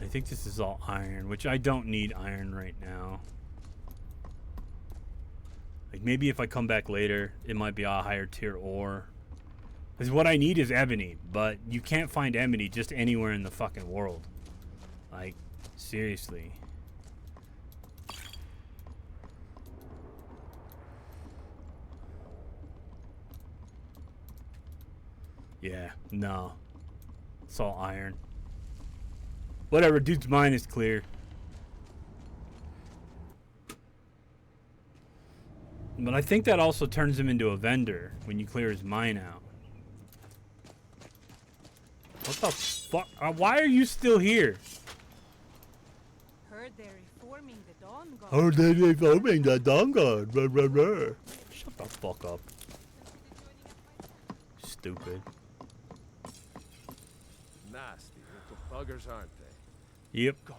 I think this is all iron, which I don't need iron right now. Like maybe if I come back later, it might be a higher tier ore. Because what I need is ebony, but you can't find ebony just anywhere in the fucking world. Like, seriously. Yeah, no. It's all iron. Whatever, dude's mine is clear. But I think that also turns him into a vendor when you clear his mine out. What the fuck? Why are you still here? Heard they're reforming the Dawn Guard. Heard they're reforming the Dawn Guard. Ruh, ruh, ruh. Shut the fuck up. Stupid. Nasty little buggers, aren't they? Yep. Gone.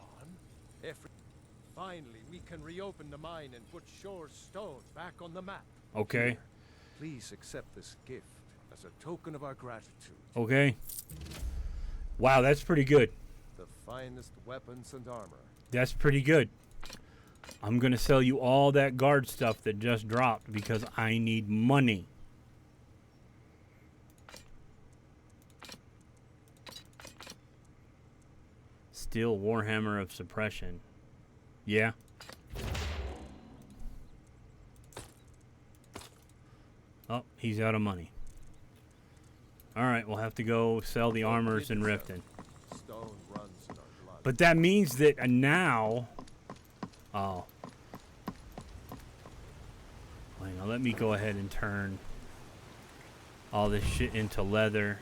Finally, we can reopen the mine and put Shore Stone back on the map. Okay. Here, please accept this gift as a token of our gratitude. Okay. Wow, that's pretty good. The finest weapons and armor. That's pretty good. I'm gonna sell you all that guard stuff that just dropped because I need money. Steel Warhammer of Suppression. Yeah. Oh, he's out of money. Alright, we'll have to go sell the armors in Riften. Stone runs in our blood. But that means that now Oh. Hang on, let me go ahead and turn all this shit into leather.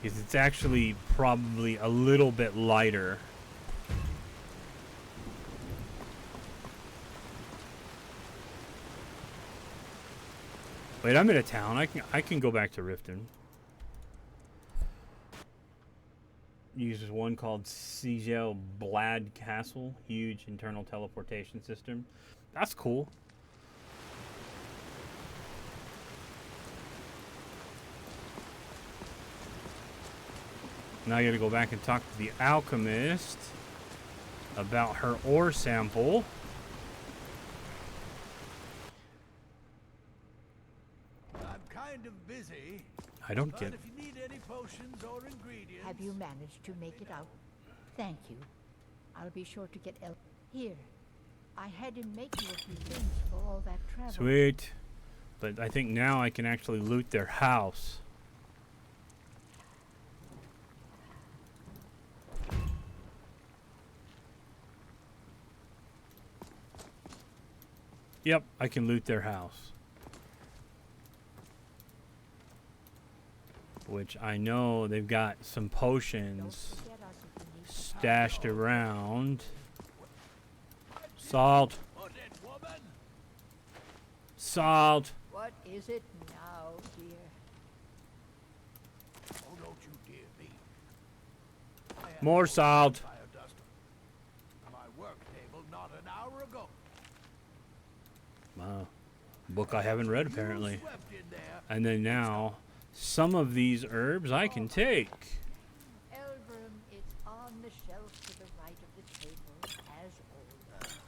Because it's actually probably a little bit lighter. Wait, I'm in a town. I can go back to Riften. Uses one called Sigel Blad Castle, huge internal teleportation system. That's cool. Now I gotta go back and talk to the alchemist about her ore sample. I'm kind of busy. I don't But get. if you need any potions or ingredients. Have you managed to make it out? Thank you. I'll be sure to get here. I had him make you a few things for all that travel. Sweet. But I think now I can actually loot their house. Yep, I can loot their house. Which I know they've got some potions stashed around. Salt. Salt. What is it now, dear? Oh, don't you dear me. More salt. Fire dust. My work table not an hour ago. Wow. Book I haven't read apparently. You swept in there. And then now, some of these herbs I can take. Elverum, it's on the shelf to the right of the table, as always.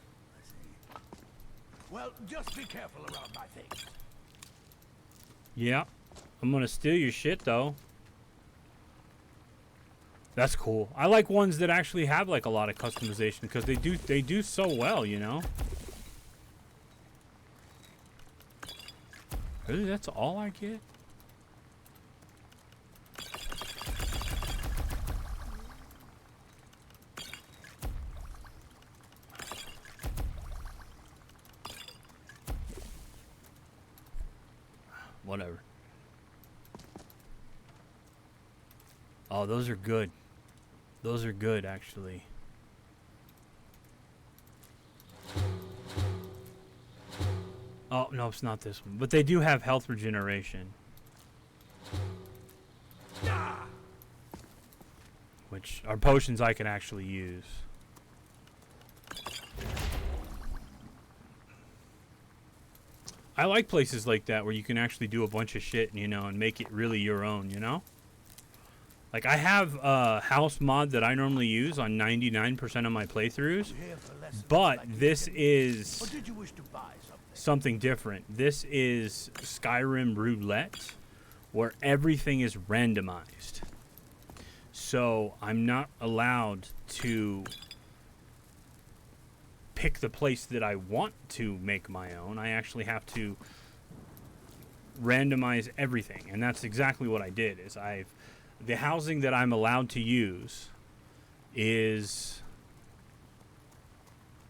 Well, just be careful around my things. Yeah. I'm gonna steal your shit though. That's cool. I like ones that actually have like a lot of customization because they do so well, you know? Really, that's all I get? Whatever. Oh, those are good. Those are good, actually. Oh, no, it's not this one. But they do have health regeneration. Which are potions I can actually use. I like places like that where you can actually do a bunch of shit, you know, and make it really your own, you know? Like, I have a house mod that I normally use on 99% of my playthroughs, but this is Or did you wish to buy something? something different. This is Skyrim Roulette, where everything is randomized. So I'm not allowed to pick the place that I want to make my own. I actually have to randomize everything, and that's exactly what I did. Is the housing that I'm allowed to use is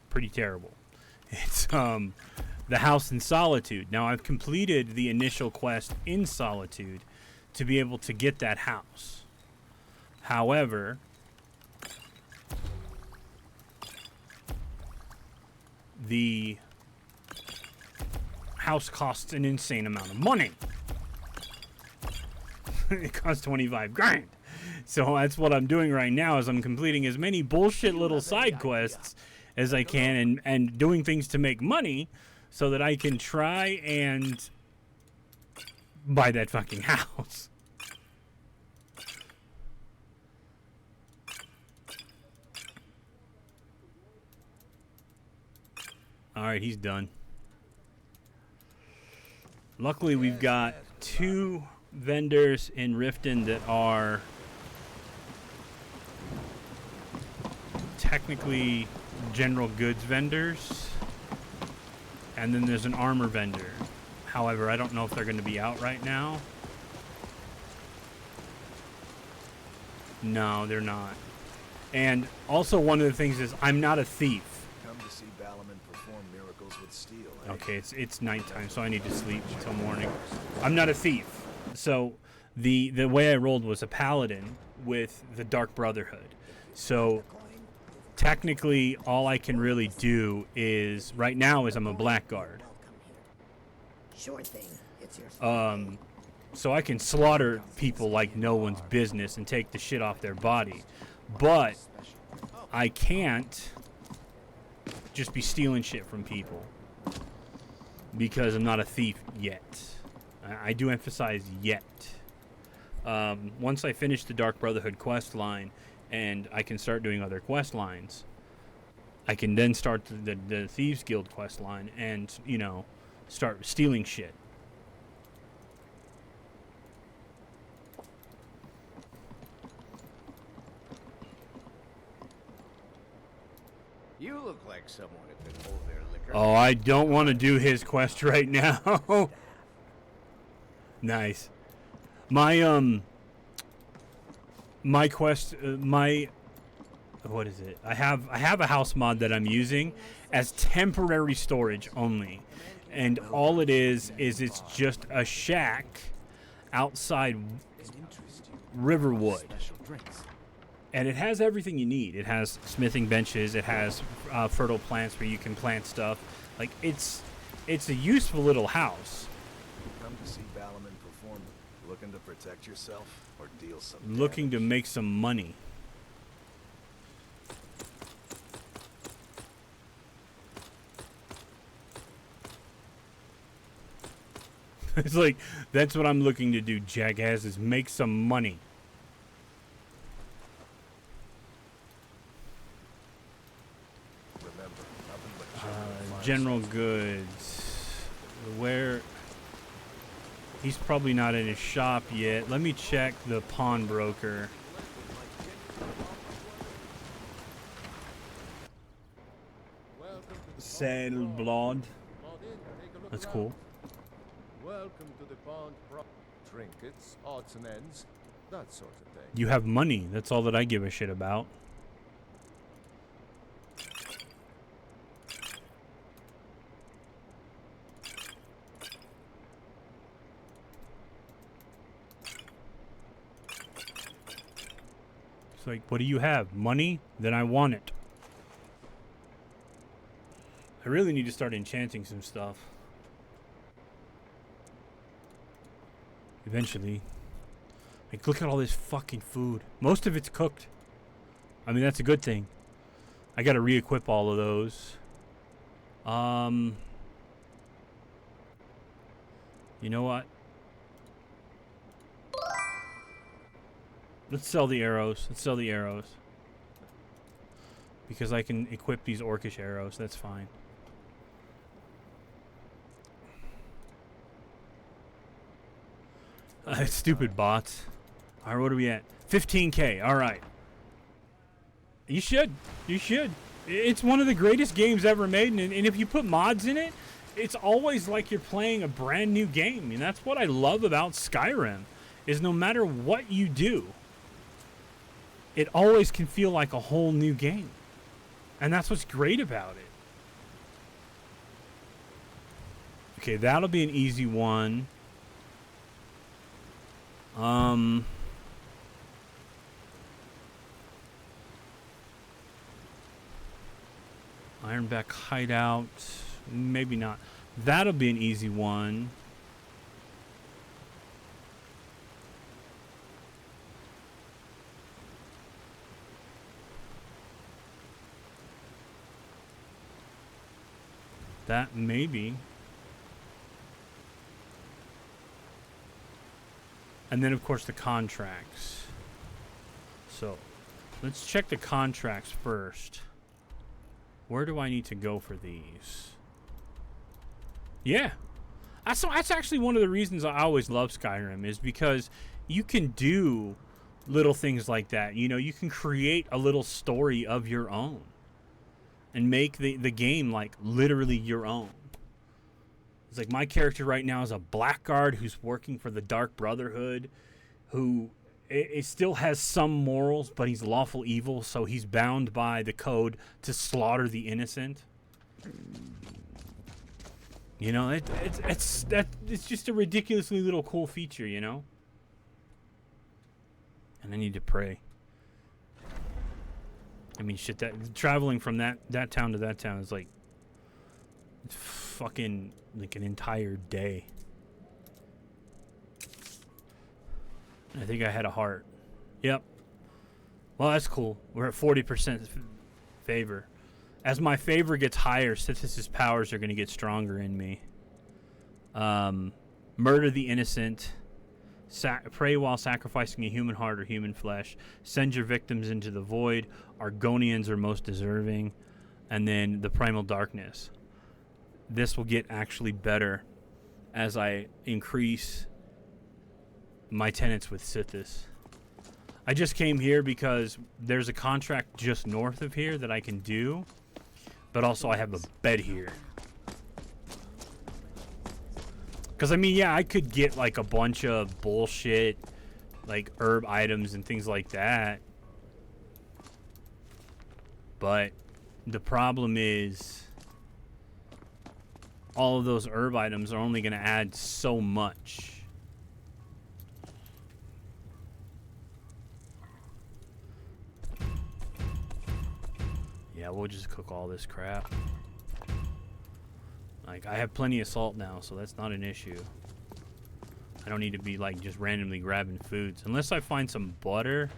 pretty terrible. It's the house in Solitude. Now I've completed the initial quest in Solitude to be able to get that house. However, the house costs an insane amount of money. It costs 25 grand. So that's what I'm doing right now is I'm completing as many bullshit little side quests as I can and doing things to make money so that I can try and buy that fucking house. Alright, he's done. Luckily, we've got 2 vendors in Riften that are technically general goods vendors. And then there's an armor vendor. However, I don't know if they're going to be out right now. No, they're not. And also one of the things is I'm not a thief. Come to see Balaman perform miracles with steel. Eh? Okay, it's nighttime, so I need to sleep until morning. I'm not a thief. So the way I rolled was a paladin with the Dark Brotherhood. So technically all I can really do is right now is I'm a blackguard. Sure thing. It's yours. So I can slaughter people like no one's business and take the shit off their body. But I can't just be stealing shit from people because I'm not a thief yet. I do emphasize yet. Once I finish the Dark Brotherhood quest line and I can start doing other quest lines, I can then start the Thieves Guild quest line and, you know, start stealing shit. You look like someone who could hold their liquor. Oh, I don't want to do his quest right now. Nice. My quest, what is it? I have a house mod that I'm using as temporary storage only. And all it is it's just a shack outside Riverwood. And it has everything you need. It has smithing benches. It has fertile plants where you can plant stuff. Like, it's a useful little house. Come to see Balaman perform. Looking to protect yourself or deal some Looking to damage? make some money. It's like, that's what I'm looking to do, jackass, is make some money. Remember, nothing but General goods. Where? He's probably not in his shop yet. Let me check the pawnbroker. Sell blood. That's cool. Welcome to the pawn trinkets, odds and ends, that sort of thing. You have money. That's all that I give a shit about. It's like, what do you have? Money? Then I want it. I really need to start enchanting some stuff. Eventually. Like, look at all this fucking food. Most of it's cooked. I mean, that's a good thing. I gotta re-equip all of those. You know what? Let's sell the arrows. Let's sell the arrows. Because I can equip these orcish arrows. That's fine. Stupid bots. Alright, what are we at? 15K. Alright. You should. You should. It's one of the greatest games ever made, and if you put mods in it, it's always like you're playing a brand new game. And that's what I love about Skyrim, is no matter what you do, it always can feel like a whole new game. And that's what's great about it. Okay, that'll be an easy one. Ironback hideout. Maybe not. That'll be an easy one. That maybe. And then, of course, the contracts. So, let's check the contracts first. Where do I need to go for these? Yeah. That's actually one of the reasons I always love Skyrim, is because you can do little things like that. You know, you can create a little story of your own and make the game, like, literally your own. It's like my character right now is a blackguard who's working for the Dark Brotherhood, who it still has some morals, but he's lawful evil, so he's bound by the code to slaughter the innocent. You know, it's just a ridiculously little cool feature, you know. And I need to pray. I mean, shit, that traveling from that town to that town is like fucking like an entire day. I think I had a heart. Yep. Well, that's cool. We're at 40% favor. As my favor gets higher, Sithis' powers are going to get stronger in me. Murder the innocent. Pray while sacrificing a human heart or human flesh. Send your victims into the void. Argonians are most deserving. And then the primal darkness. This will get actually better as I increase my tenants with Sithis. I just came here because there's a contract just north of here that I can do, but also I have a bed here. Because, I mean, yeah, I could get, like, a bunch of bullshit, like, herb items and things like that. But the problem is all of those herb items are only going to add so much. Yeah, we'll just cook all this crap. Like, I have plenty of salt now, so that's not an issue. I don't need to be, like, just randomly grabbing foods. Unless I find some butter.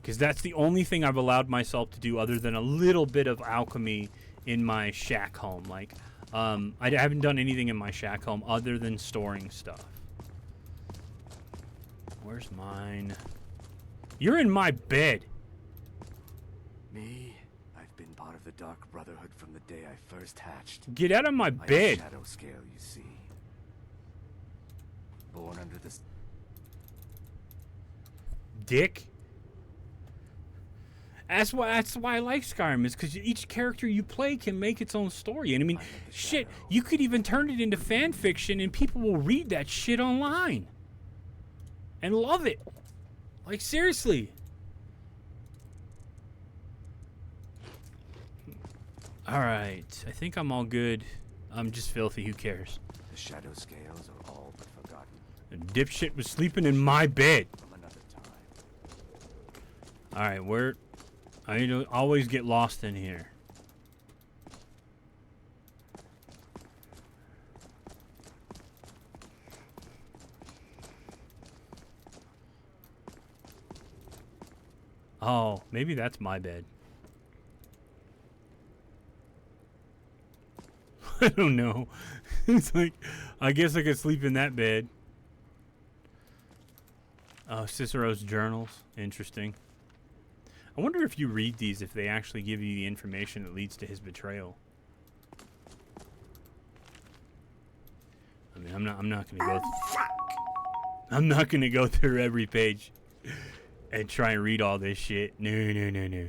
Because that's the only thing I've allowed myself to do other than a little bit of alchemy in my shack home. Like, I haven't done anything in my shack home other than storing stuff. Where's mine? You're in my bed. Me? I've been part of the Dark Brotherhood from the day I first hatched. Get out of my bed. Shadow scale, you see. Born under this dick. That's why I like Skyrim, is because each character you play can make its own story. And I mean, shit, you could even turn it into fan fiction and people will read that shit online and love it. Like, seriously. Alright, I think I'm all good. I'm just filthy, who cares? The shadow scales are all but forgotten. The dipshit was sleeping in my bed. From another time. Alright, I need to always get lost in here. Oh, maybe that's my bed. I don't know. It's like, I guess I could sleep in that bed. Oh, Cicero's journals. Interesting. I wonder if you read these, if they actually give you the information that leads to his betrayal. I mean, I'm not gonna go. I'm not gonna go through every page and try and read all this shit. No.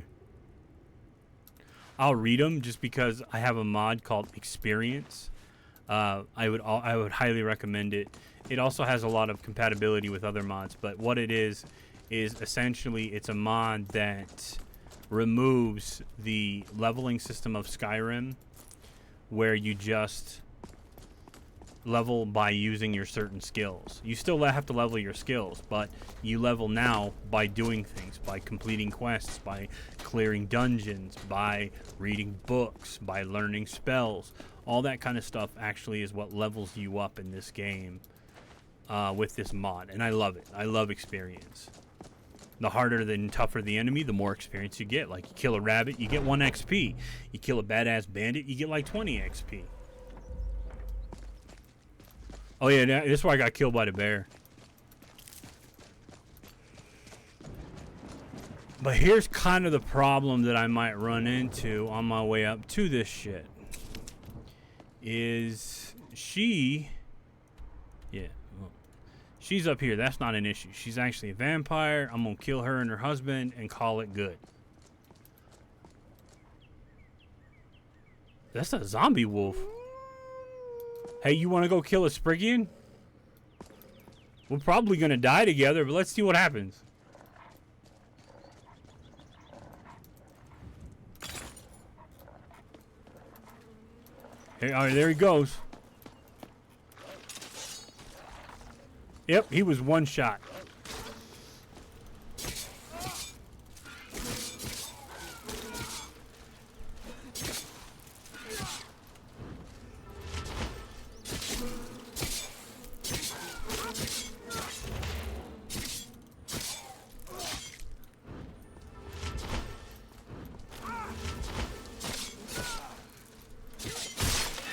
I'll read them just because I have a mod called Experience. I would highly recommend it. It also has a lot of compatibility with other mods, but what it is essentially it's a mod that removes the leveling system of Skyrim, where you just level by using your certain skills. You still have to level your skills, but you level now by doing things, by completing quests, by clearing dungeons, by reading books, by learning spells. All that kind of stuff actually is what levels you up in this game with this mod, and I love it. I love Experience. The harder and tougher the enemy, the more experience you get. Like, you kill a rabbit, you get 1 XP. You kill a badass bandit, you get like 20 XP. Oh yeah, this is why I got killed by the bear. But here's kind of the problem that I might run into on my way up to this shit. Is she... Yeah, well, she's up here. That's not an issue. She's actually a vampire. I'm gonna kill her and her husband and call it good. That's a zombie wolf. Hey, you want to go kill a Spriggian? We're probably gonna die together, but let's see what happens. Hey, all right, there he goes. Yep, he was one shot.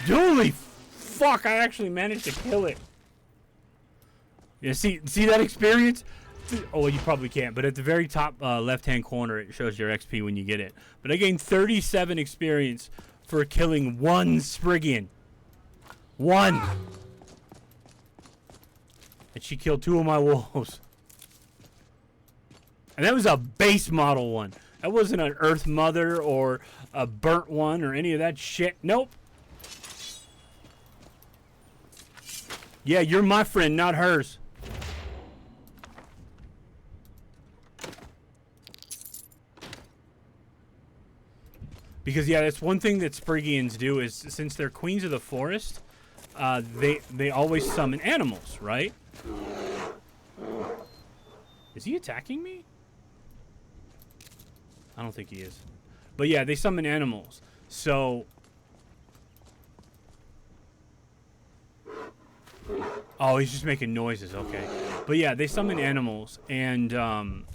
Holy fuck, I actually managed to kill it. Yeah, see that experience? Oh, you probably can't, but at the very top left-hand corner, it shows your XP when you get it. But I gained 37 experience for killing one Spriggian. One! And she killed 2 of my wolves. And that was a base model one. That wasn't an Earth Mother or a burnt one or any of that shit. Nope. Yeah, you're my friend, not hers. Because yeah, that's one thing that Spriggians do is since they're queens of the forest, they always summon animals, right? Is he attacking me? I don't think he is. But yeah, they summon animals. So oh, he's just making noises, okay. But yeah, they summon animals, and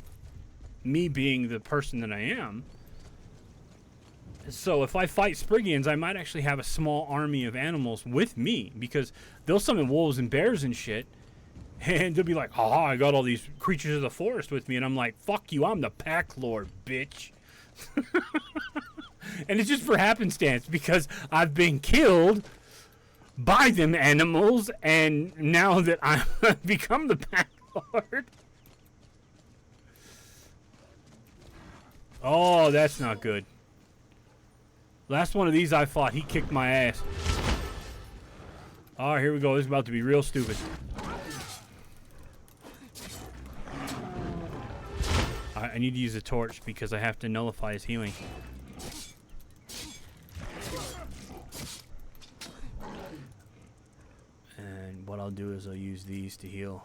me being the person that I am, so if I fight Spriggians, I might actually have a small army of animals with me, because they'll summon wolves and bears and shit, and they'll be like, haha, I got all these creatures of the forest with me, and I'm like, fuck you, I'm the pack lord, bitch. And it's just for happenstance, because I've been killed by them animals, and now that I've become the pack lord. Oh, that's not good. Last one of these I fought, he kicked my ass. Alright, here we go. This is about to be real stupid. Alright, I need to use a torch because I have to nullify his healing. And what I'll do is I'll use these to heal.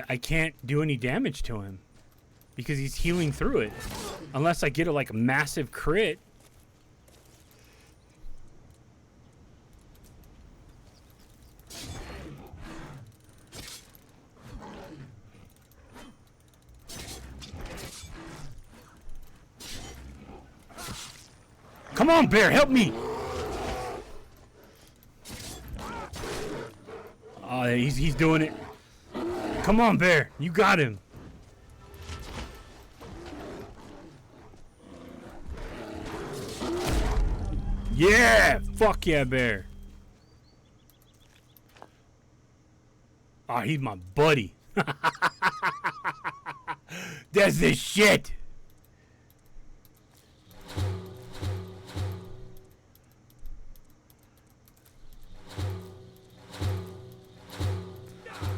I can't do any damage to him because he's healing through it. Unless I get a like massive crit. Come on, bear, help me! Oh, he's doing it. Come on, bear, you got him. Yeah, fuck yeah, bear. Oh, he's my buddy. That's the shit.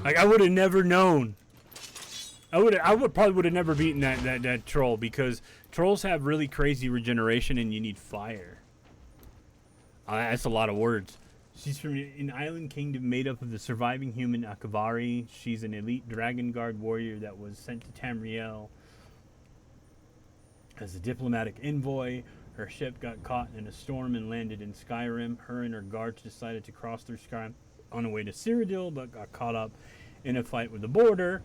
Like, I would have never known. I probably would have never beaten that troll, because trolls have really crazy regeneration and you need fire. That's a lot of words. She's from an island kingdom made up of the surviving human Akavari. She's an elite Dragon Guard warrior that was sent to Tamriel as a diplomatic envoy. Her ship got caught in a storm and landed in Skyrim. Her and her guards decided to cross through Skyrim on the way to Cyrodiil, but got caught up in a fight with the border.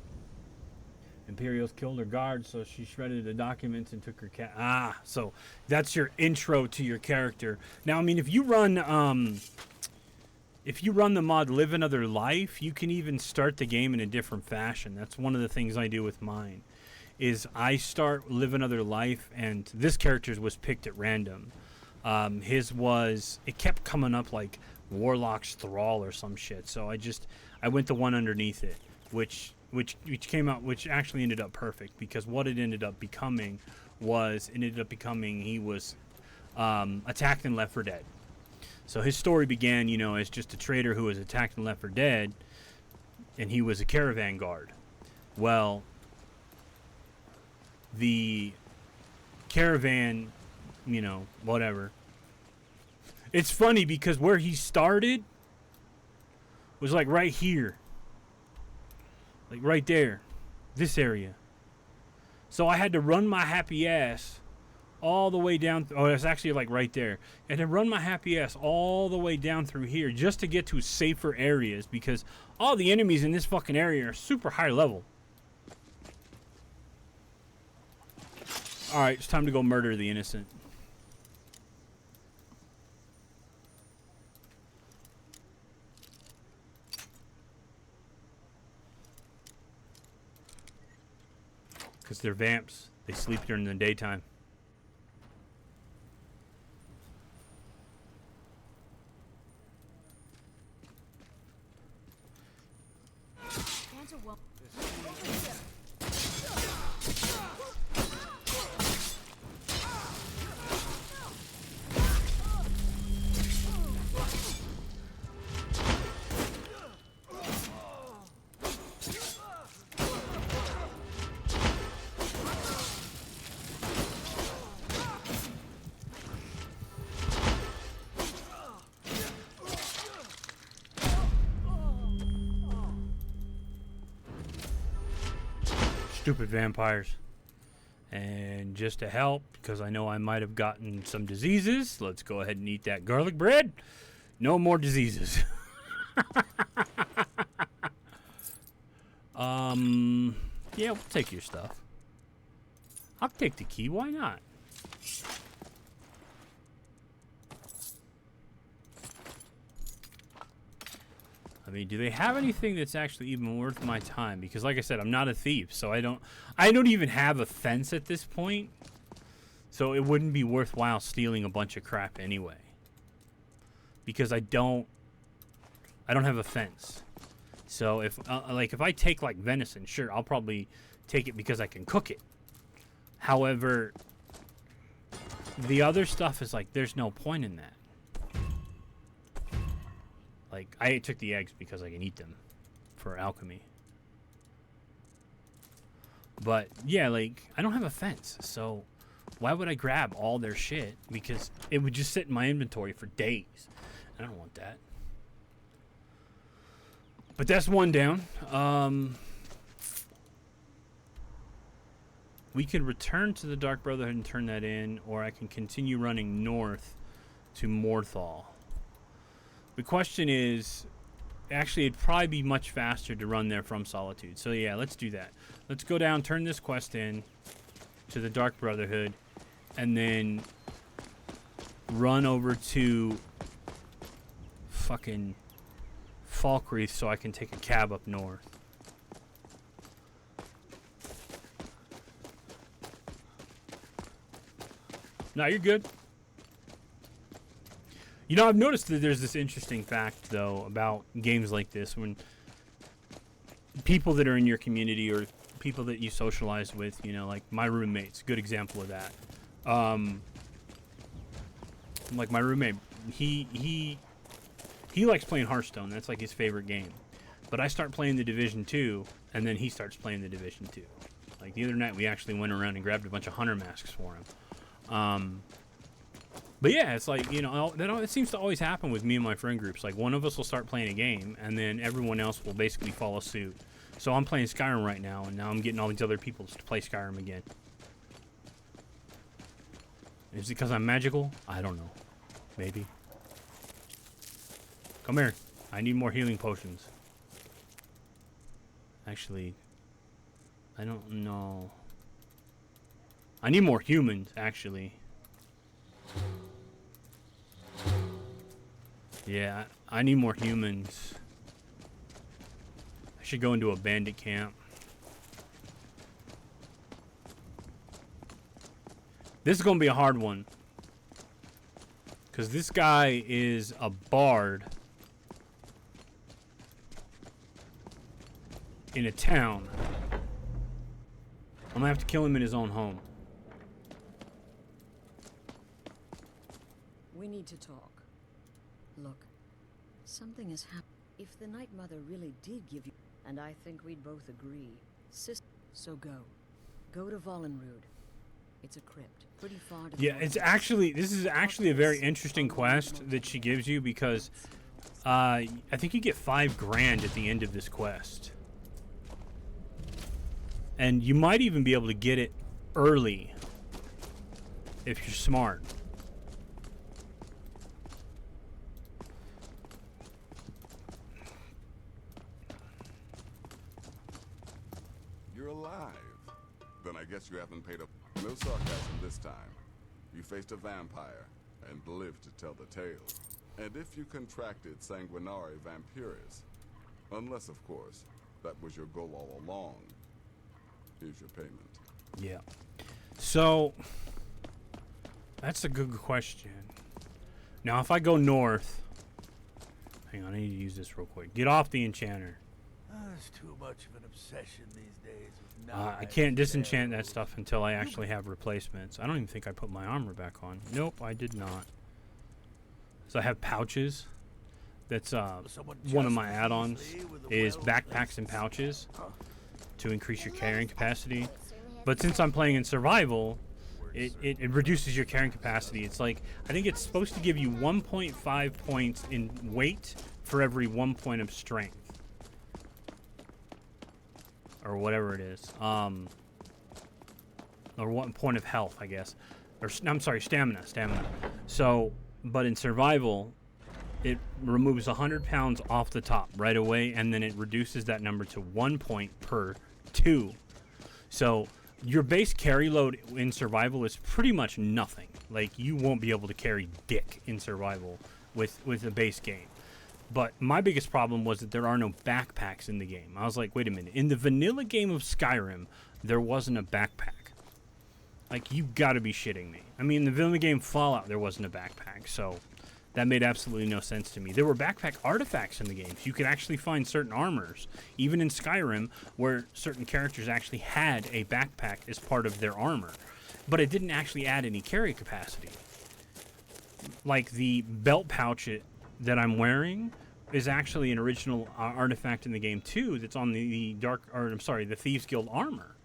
Imperials killed her guards, so she shredded the documents and took her cat. So that's your intro to your character. Now, I mean, if you run the mod Live Another Life, you can even start the game in a different fashion. That's one of the things I do with mine. Is I start Live Another Life, and this character's was picked at random. It kept coming up like Warlock's Thrall or some shit. So I went the one underneath it, which came out, which actually ended up perfect, because what it ended up becoming was he was attacked in Left 4 Dead. So his story began, you know, as just a trader who was attacked in Left 4 Dead, and he was a caravan guard. Well, the caravan, you know, whatever. It's funny because where he started was like right here. Like right there. This area. So I had to run my happy ass all the way down. Oh, it's actually like right there. And then run my happy ass all the way down through here just to get to safer areas, because all the enemies in this fucking area are super high level. Alright, it's time to go murder the innocent. Because they're vamps. They sleep during the daytime. Stupid vampires. And just to help, because I know I might have gotten some diseases, let's go ahead and eat that garlic bread. No more diseases. Yeah, we'll take your stuff. I'll take the key, why not? I mean, do they have anything that's actually even worth my time? Because like I said, I'm not a thief, so I don't even have a fence at this point. So it wouldn't be worthwhile stealing a bunch of crap anyway. Because I don't have a fence. So if if I take like venison, sure, I'll probably take it because I can cook it. However, the other stuff is like there's no point in that. Like, I took the eggs because I can eat them for alchemy. But, yeah, like, I don't have a fence, so why would I grab all their shit? Because it would just sit in my inventory for days. I don't want that. But that's one down. We could return to the Dark Brotherhood and turn that in, or I can continue running north to Morthal. The question is, actually, it'd probably be much faster to run there from Solitude. So, yeah, let's do that. Let's go down, turn this quest in to the Dark Brotherhood, and then run over to fucking Falkreath so I can take a cab up north. No, you're good. You know, I've noticed that there's this interesting fact, though, about games like this, when people that are in your community or people that you socialize with, you know, like my roommate's a good example of that. Like my roommate, he likes playing Hearthstone. That's like his favorite game. But I start playing the Division 2, and then he starts playing the Division 2. Like the other night, we actually went around and grabbed a bunch of hunter masks for him. But yeah, it's like, you know, it seems to always happen with me and my friend groups. Like, one of us will start playing a game, and then everyone else will basically follow suit. So I'm playing Skyrim right now, and now I'm getting all these other people to play Skyrim again. Is it because I'm magical? I don't know. Maybe. Come here. I need more healing potions. Actually, I don't know. I need more humans, actually. Yeah, I need more humans. I should go into a bandit camp. This is going to be a hard one. Because this guy is a bard. in a town. I'm gonna have to kill him in his own home. We need to talk. Look, something has happened. If the Night Mother really did give you, and I think we'd both agree, so go. Go to Vollenrude. It's a crypt, pretty far to the Yeah, north. it's actually, this is actually a very interesting quest that she gives you because I think you get 5 grand at the end of this quest. And you might even be able to get it early if you're smart. You're alive. Then I guess you haven't paid up. No sarcasm this time. You faced a vampire and lived to tell the tale. And if you contracted sanguinare vampiris, unless of course that was your goal all along, here's your payment. Yeah. So that's a good question. Now if I go north, hang on, I need to use this real quick. Get off the enchanter. There's too much of an obsession these days with I can't disenchant that stuff until I actually have replacements. I don't even think I put my armor back on. Nope, I did not. So I have pouches. That's one of my add-ons is backpacks and pouches to increase your carrying capacity. But since I'm playing in survival, it reduces your carrying capacity. It's like, I think it's supposed to give you 1.5 points in weight for every 1 point of strength. Or whatever it is. Or 1 point of health, I guess. Or, I'm sorry, stamina. So, but in survival, it removes 100 pounds off the top right away, and then it reduces that number to 1 point per 2. So, your base carry load in survival is pretty much nothing. Like, you won't be able to carry dick in survival with the base game. But my biggest problem was that there are no backpacks in the game. I was like, wait a minute. In the vanilla game of Skyrim, there wasn't a backpack. Like, you gotta be shitting me. I mean, in the vanilla game Fallout, there wasn't a backpack. So, that made absolutely no sense to me. There were backpack artifacts in the game. So you could actually find certain armors. Even in Skyrim, where certain characters actually had a backpack as part of their armor. But it didn't actually add any carry capacity. Like, the belt pouch that I'm wearing is actually an original artifact in the game too. That's on the Thieves Guild armor.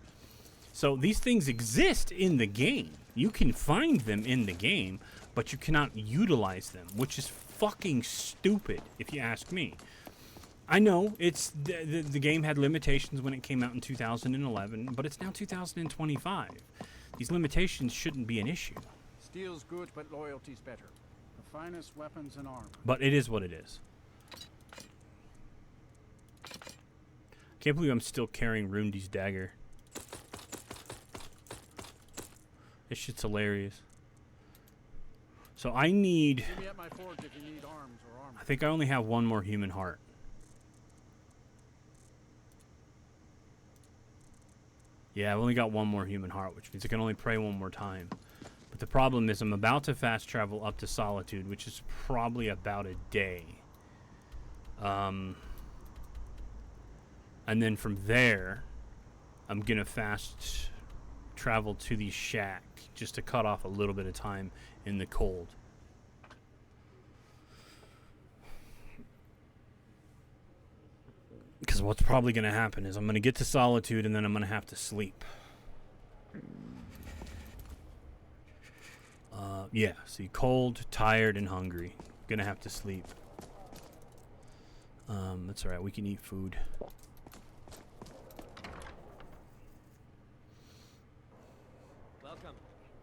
So these things exist in the game. You can find them in the game, but you cannot utilize them, which is fucking stupid, if you ask me. I know it's the game had limitations when it came out in 2011, but it's now 2025. These limitations shouldn't be an issue. Steel's good, but loyalty's better. The finest weapons and armor. But it is what it is. Can't believe I'm still carrying Rundi's dagger. This shit's hilarious. So I need... See me at my forge if you need arms or armor. I think I only have one more human heart. Yeah, I've only got one more human heart, which means I can only pray one more time. But the problem is I'm about to fast travel up to Solitude, which is probably about a day. And then from there, I'm going to fast travel to the shack just to cut off a little bit of time in the cold. Because what's probably going to happen is I'm going to get to Solitude and then I'm going to have to sleep. Yeah, see, cold, tired, and hungry. Gonna have to sleep. That's alright, we can eat food. Welcome.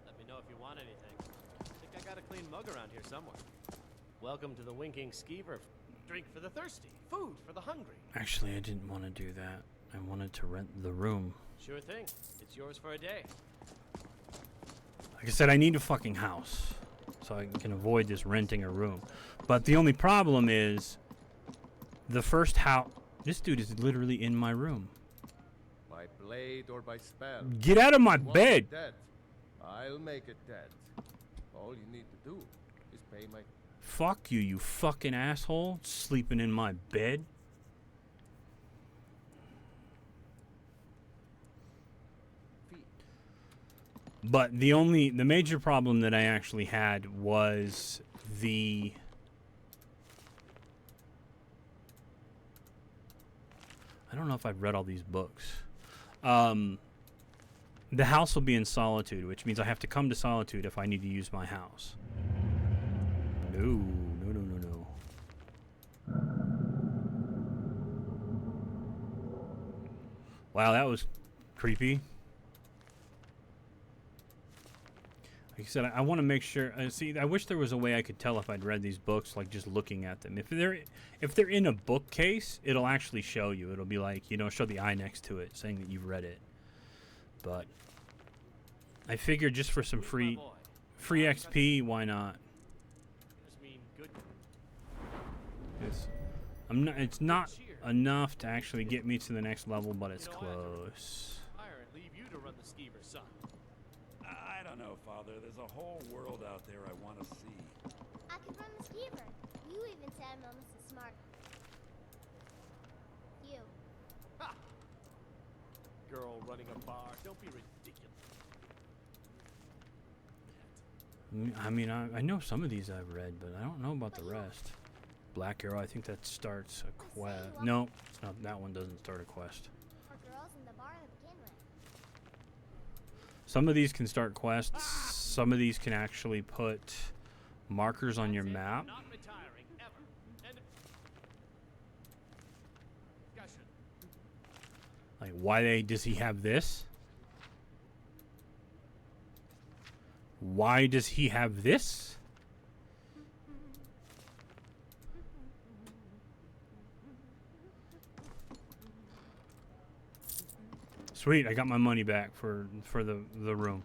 Let me know if you want anything. I think I got a clean mug around here somewhere. Welcome to the Winking Skeever. Drink for the thirsty, food for the hungry. Actually, I didn't want to do that. I wanted to rent the room. Sure thing. It's yours for a day. Like I said, I need a fucking house so I can avoid this renting a room. But the only problem is the first house. This dude is literally in my room. By blade or by spell. Get out of my You want bed. it dead? I'll make it dead. All you need to do is pay my... Fuck you, you fucking asshole. Sleeping in my bed. But the major problem that I actually had was the I don't know if I've read all these books. The house will be in Solitude, which means I have to come to Solitude if I need to use my house. No. Wow, that was creepy. Like I said, I want to make sure. See, I wish there was a way I could tell if I'd read these books, like just looking at them. If they're in a bookcase, it'll actually show you. It'll be like, show the eye next to it, saying that you've read it. But I figured just for some free XP, why not? It's not enough to actually get me to the next level, but it's close. I don't know, Father. There's a whole world out there I want to see. I can run the skeever. You even said I'm almost as smart. You. Ha! Girl running a bar. Don't be ridiculous. I mean, I know some of these I've read, but I don't know about the rest. Black Arrow, I think that starts a quest. No, it's not. That one doesn't start a quest. For girls in the bar to begin with. Some of these can start quests. Some of these can actually put markers on your map. Not retiring ever. End of discussion. Like, why does he have this? Why does he have this? Sweet, I got my money back for the room.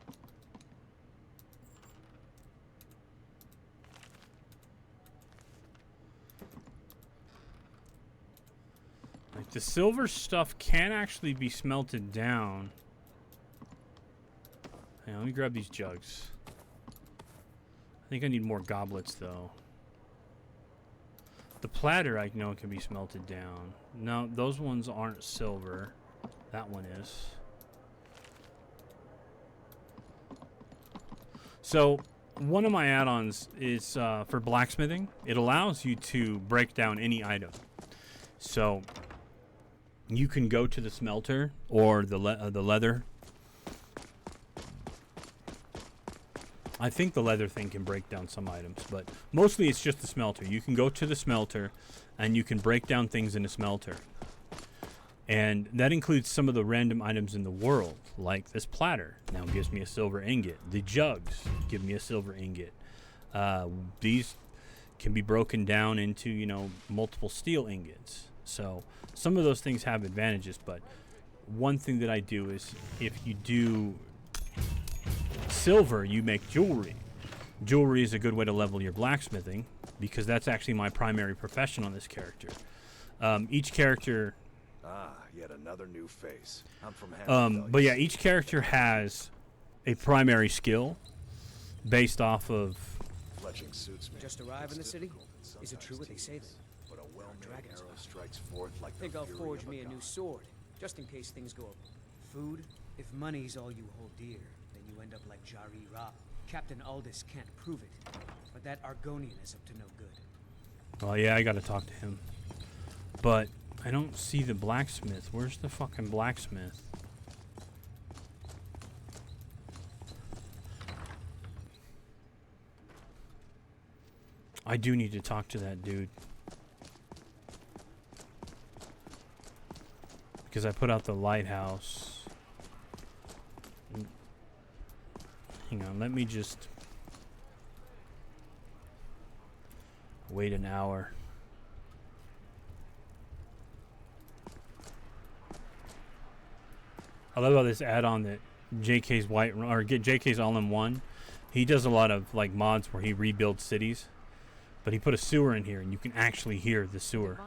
Like, the silver stuff can actually be smelted down. Hang on, let me grab these jugs. I think I need more goblets, though. The platter, I know, can be smelted down. No, those ones aren't silver. That one is. So, one of my add-ons is for blacksmithing. It allows you to break down any item. So, you can go to the smelter or the leather. I think the leather thing can break down some items, but mostly it's just the smelter. You can go to the smelter and you can break down things in a smelter. And that includes some of the random items in the world, like this platter. Now it gives me a silver ingot. The jugs give me a silver ingot. These can be broken down into, multiple steel ingots. So some of those things have advantages, but one thing that I do is if you do silver, you make jewelry. Jewelry is a good way to level your blacksmithing because that's actually my primary profession on this character. Each character... yet another new face. I'm from Hamilton. But yeah, each character has a primary skill based off of... Fletching suits me. Just arrive in the city? Is it true what they say then? But a well-made arrow strikes forth like Think I'll forge me a new sword, just in case things go up. Food? If money's all you hold dear, then you end up like Jari Ra. Captain Aldous can't prove it, but that Argonian is up to no good. Well, yeah, I gotta talk to him. But I don't see the blacksmith. Where's the fucking blacksmith? I do need to talk to that dude. Because I put out the lighthouse. Hang on, let me just wait an hour. I love how this add-on that JK's JK's all-in-one. He does a lot of like mods where he rebuilds cities, but he put a sewer in here, and you can actually hear the sewer.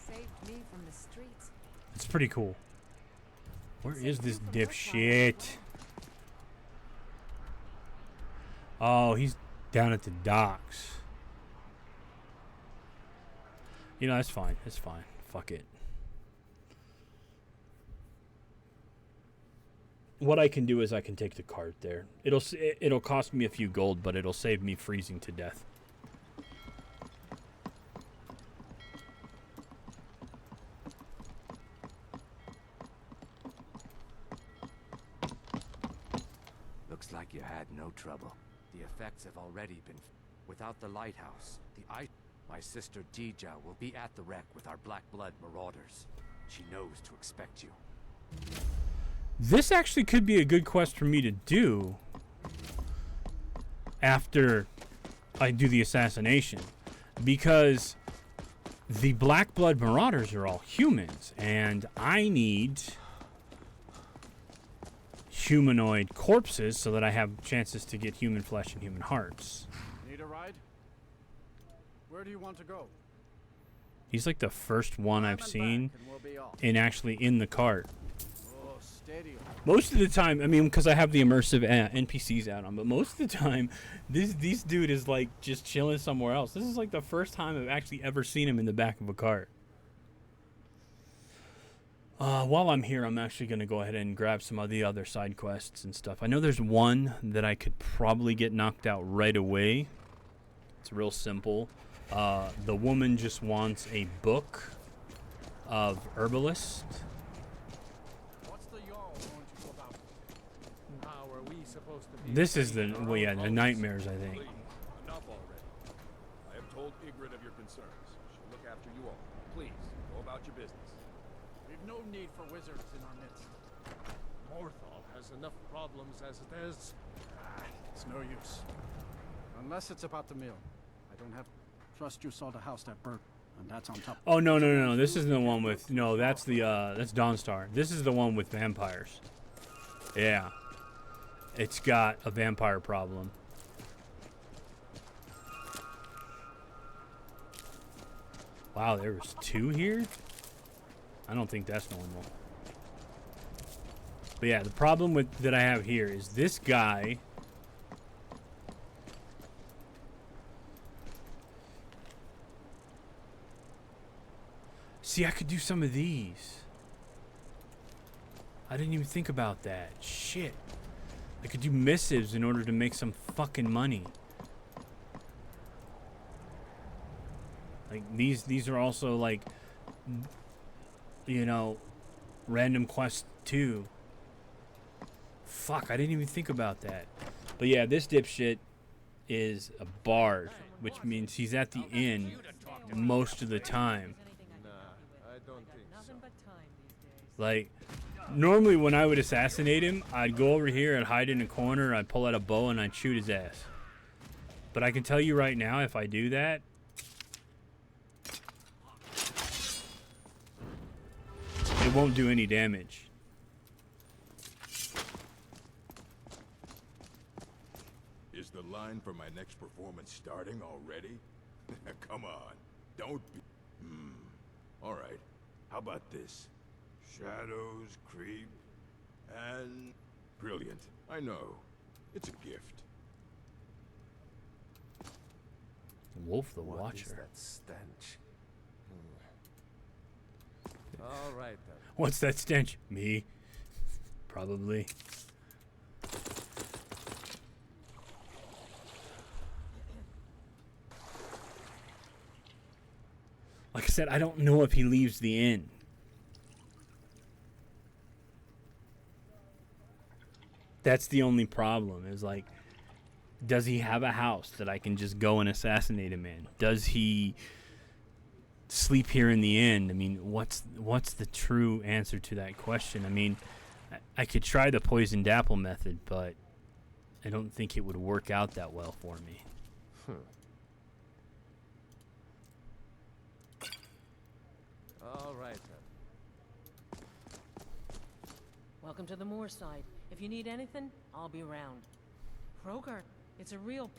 Saved me from the streets. It's pretty cool. Where is this dipshit? Oh, he's down at the docks. That's fine. It's fine. Fuck it. what I can do is I can take the cart there. It'll cost me a few gold, but it'll save me freezing to death. Looks like you had no trouble. The effects have already been... Without the lighthouse, my sister Dija will be at the wreck with our Black Blood marauders. She knows to expect you. This actually could be a good quest for me to do after I do the assassination, because the Black Blood marauders are all humans, and I need humanoid corpses so that I have chances to get human flesh and human hearts. Need a ride? Where do you want to go? He's like the first one I've seen and actually in the cart. Oh, steady. Most of the time, I mean, because I have the immersive NPCs out on, but most of the time, this dude is like just chilling somewhere else. This is like the first time I've actually ever seen him in the back of a cart. While I'm here, I'm actually going to go ahead and grab some of the other side quests and stuff. I know there's one that I could probably get knocked out right away. It's real simple. The woman just wants a book of herbalist. What's the Jarl going to do about it? How are we supposed to be? This is the, well, yeah, the nightmares, I think. Enough already. I have told Ygritte of your concerns. She'll look after you all. Please, go about your business. We've no need for wizards in our midst. Morthal has enough problems as it is. It's no use. Unless it's about the meal. I don't have... Trust you saw the house that burnt, and that's on top. Oh, no. This isn't the one with... No, that's the, that's Dawnstar. This is the one with vampires. Yeah. It's got a vampire problem. Wow, there was 2 here? I don't think that's normal. But yeah, the problem with that I have here is this guy... See, I could do some of these. I didn't even think about that. Shit. I could do missives in order to make some fucking money. Like, these are also, like, you know, random quests too. Fuck, I didn't even think about that. But yeah, this dipshit is a bard, which means he's at the inn most of the time. Like, normally when I would assassinate him, I'd go over here and hide in a corner, I'd pull out a bow and I'd shoot his ass. But I can tell you right now, if I do that, it won't do any damage. Is the line for my next performance starting already? Come on, don't be... All right, how about this? Shadows creep, and... Brilliant, I know. It's a gift. Wolf the What Watcher. is that stench? All right, then. What's that stench? Me. Probably. Like I said, I don't know if he leaves the inn. That's the only problem, is like, does he have a house that I can just go and assassinate him in? Does he sleep here in the inn? I mean, what's the true answer to that question? I mean, I could try the poisoned apple method, but I don't think it would work out that well for me. All right, then. Welcome to the moorside. If you need anything, I'll be around. Krogar, it's a real...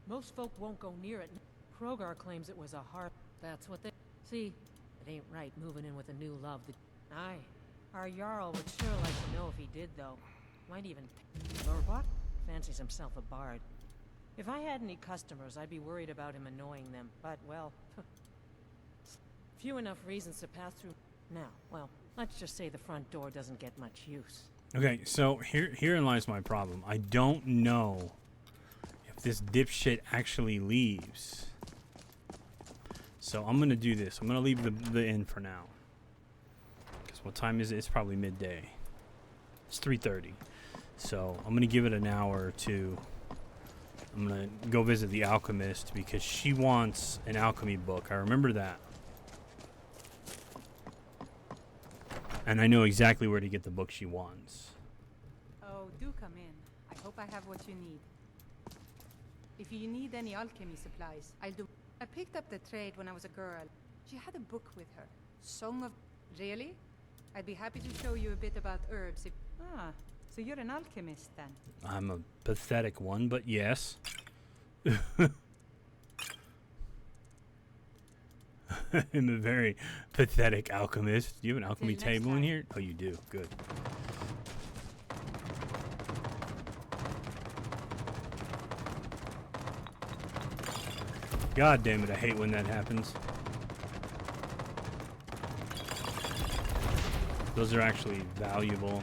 Most folk won't go near it. Krogar claims it was a heart. That's what they... See, it ain't right moving in with a new love that... Aye. Our Jarl would sure like to know if he did, though. Might even... Lorbot fancies himself a bard. If I had any customers, I'd be worried about him annoying them. But, well... few enough reasons to pass through... Now, well, let's just say the front door doesn't get much use. Okay, so herein lies my problem. I don't know if this dipshit actually leaves. So I'm gonna do this. I'm gonna leave the inn for now. Because what time is it? It's probably midday. It's 3:30. So I'm gonna give it an hour or two. I'm gonna go visit the alchemist because she wants an alchemy book. I remember that. And I know exactly where to get the book she wants. Oh, do come in. I hope I have what you need. If you need any alchemy supplies, I'll do. I picked up the trade when I was a girl. She had a book with her. Song of... Really? I'd be happy to show you a bit about herbs if... Ah, so you're an alchemist then? I'm a pathetic one, but yes. I'm a very pathetic alchemist. Do you have an alchemy table in here? Oh, you do. Good. God damn it, I hate when that happens. Those are actually valuable.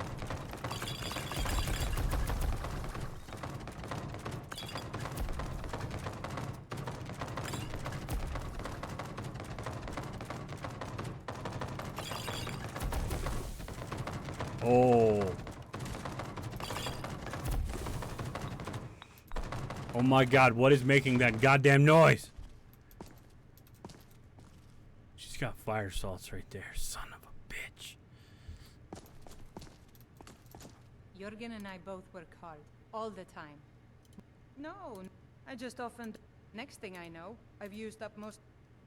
Oh. Oh my god, what is making that goddamn noise? She's got fire salts right there, son of a bitch. Jürgen and I both work hard, all the time. No, I just often... Next thing I know, I've used up most...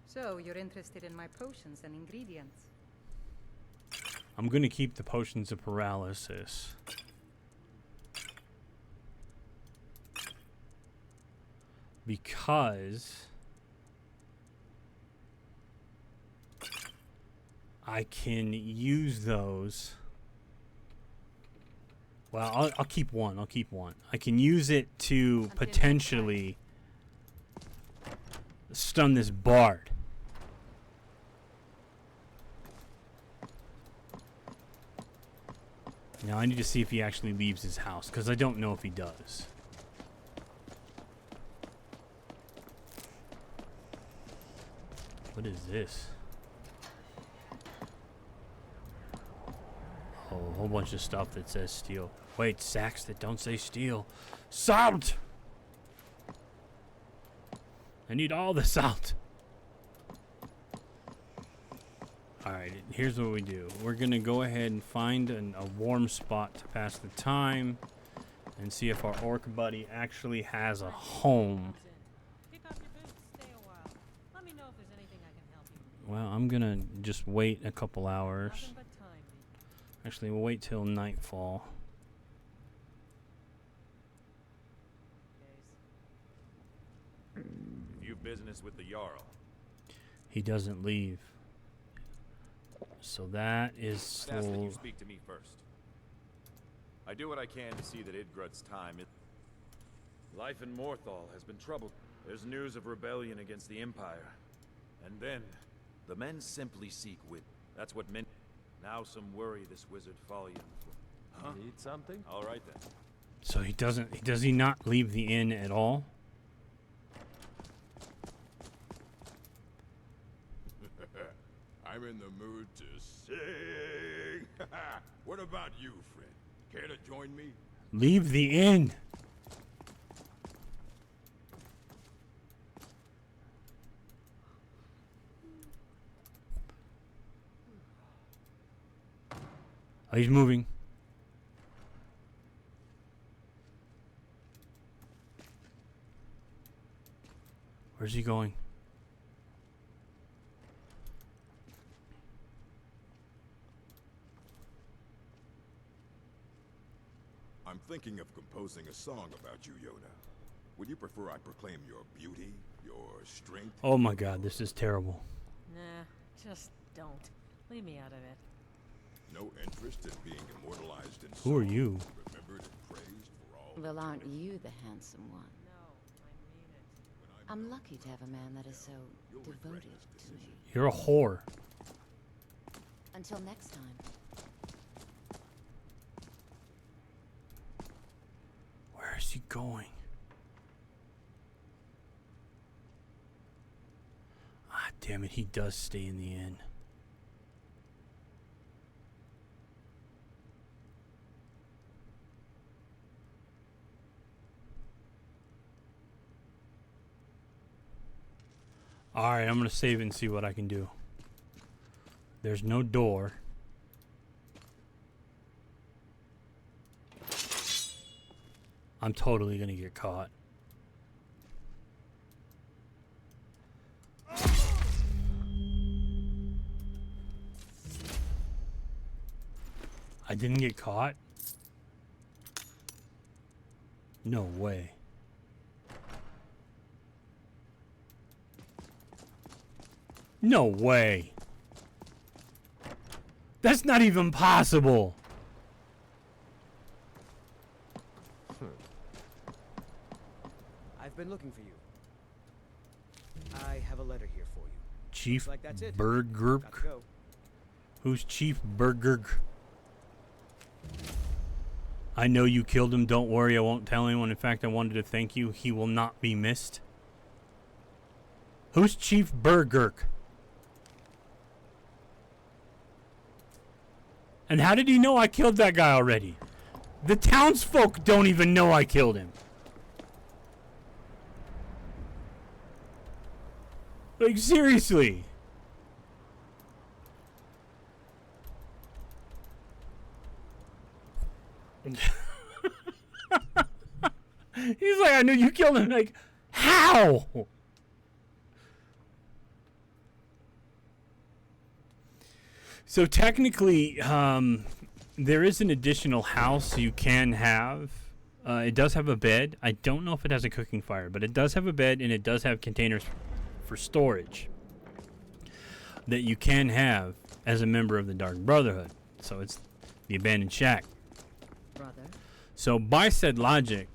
So, you're interested in my potions and ingredients? I'm gonna keep the potions of paralysis. Because I can use those. Well, I'll keep one. I'll keep one. I can use it to potentially stun this bard. Now I need to see if he actually leaves his house, because I don't know if he does. What is this? Oh, a whole bunch of stuff that says steel. Wait, sacks that don't say steel. Salt! I need all the salt. Alright, here's what we do. We're going to go ahead and find a warm spot to pass the time and see if our orc buddy actually has a home. Kick off your boots, stay a while. Let me know if there's anything I can help you. Well, I'm going to just wait a couple hours. Nothing but time. Actually, we'll wait till nightfall. You've business with the Jarl. He doesn't leave. So that is I'd ask that you slow. speak to me first. I do what I can to see that Idgrud's time is... Life in Morthal has been troubled. There's news of rebellion against the Empire. And then, the men simply seek wit. That's what men... Now some worry this wizard Fallion. Huh? Need something? All right then. So he doesn't... Does he not leave the inn at all? I'm in the mood to sing. What about you, friend? Care to join me? Leave the inn! Oh, he's moving. Where's he going? I'm thinking of composing a song about you, Yoda. Would you prefer I proclaim your beauty, your strength? Oh my god, this is terrible. Nah, just don't. Leave me out of it. No interest in being immortalized in Who are song, you? remembered and praised for all. Well, aren't you the handsome one? No, I mean it. I'm lucky to have a man that is so devoted to me. You're a whore. Until next time. Where's he going? Ah, damn it, he does stay in the inn. Alright, I'm gonna save and see what I can do. There's no door. I'm totally gonna get caught. I didn't get caught? No way. No way. That's not even possible. I've been looking for you. I have a letter here for you. Chief Looks like that's it. Burger. Got to go. Who's Chief Burger? I know you killed him. Don't worry, I won't tell anyone. In fact, I wanted to thank you. He will not be missed. Who's Chief Burger? And how did he know I killed that guy already? The townsfolk don't even know I killed him. Like, seriously. He's like, I knew you killed him. Like, how? So technically, there is an additional house you can have. It does have a bed. I don't know if it has a cooking fire, but it does have a bed, and it does have containers for storage that you can have as a member of the Dark Brotherhood. So it's the abandoned shack. Brother. So by said logic,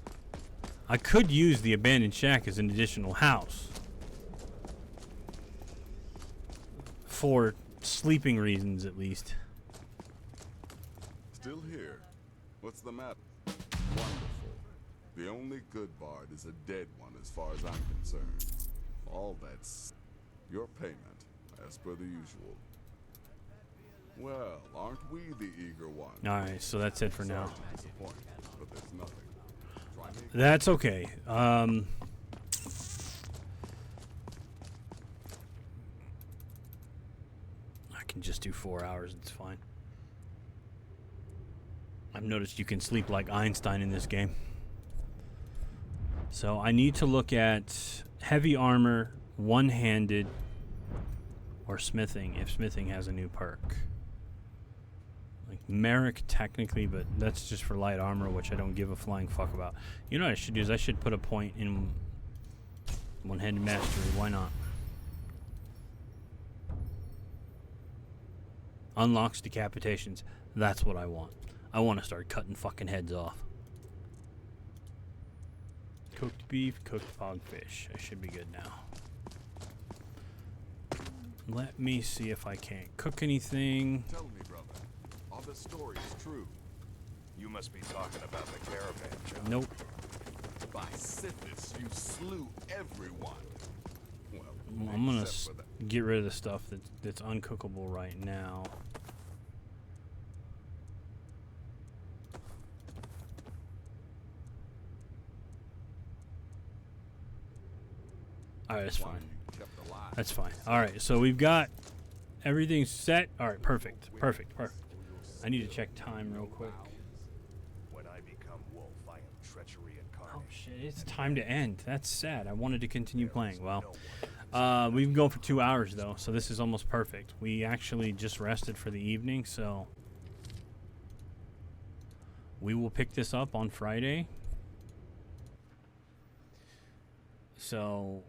I could use the abandoned shack as an additional house for sleeping reasons, at least. Still here. What's the matter? Wonderful. The only good bard is a dead one as far as I'm concerned. All that's your payment, as per the usual. Well, aren't we the eager ones? Alright, so that's it for now. Sorry to disappoint, but there's nothing. Try me. That's okay. I can just do 4 hours, it's fine. I've noticed you can sleep like Einstein in this game. So I need to look at heavy armor, one-handed, or smithing, if smithing has a new perk. Like Merrick technically, but that's just for light armor, which I don't give a flying fuck about. You know what I should do is I should put a point in one-handed mastery. Why not? Unlocks decapitations. That's what I want. I want to start cutting fucking heads off. Cooked beef, cooked hogfish. I should be good now. Let me see if I can't cook anything. Tell me, brother, are the stories true? You must be talking about the caravan job. Nope. By Sithis, you slew everyone. Well, I'm gonna except for that. get rid of the stuff that's uncookable right now. Alright, that's fine. That's fine. Alright, so we've got everything set. Alright, perfect. Perfect. I need to check time real quick. When I become wolf, I am treachery incarnate. Oh shit, it's time to end. That's sad. I wanted to continue playing. Well, we've been going for 2 hours though, so this is almost perfect. We actually just rested for the evening, so we will pick this up on Friday. So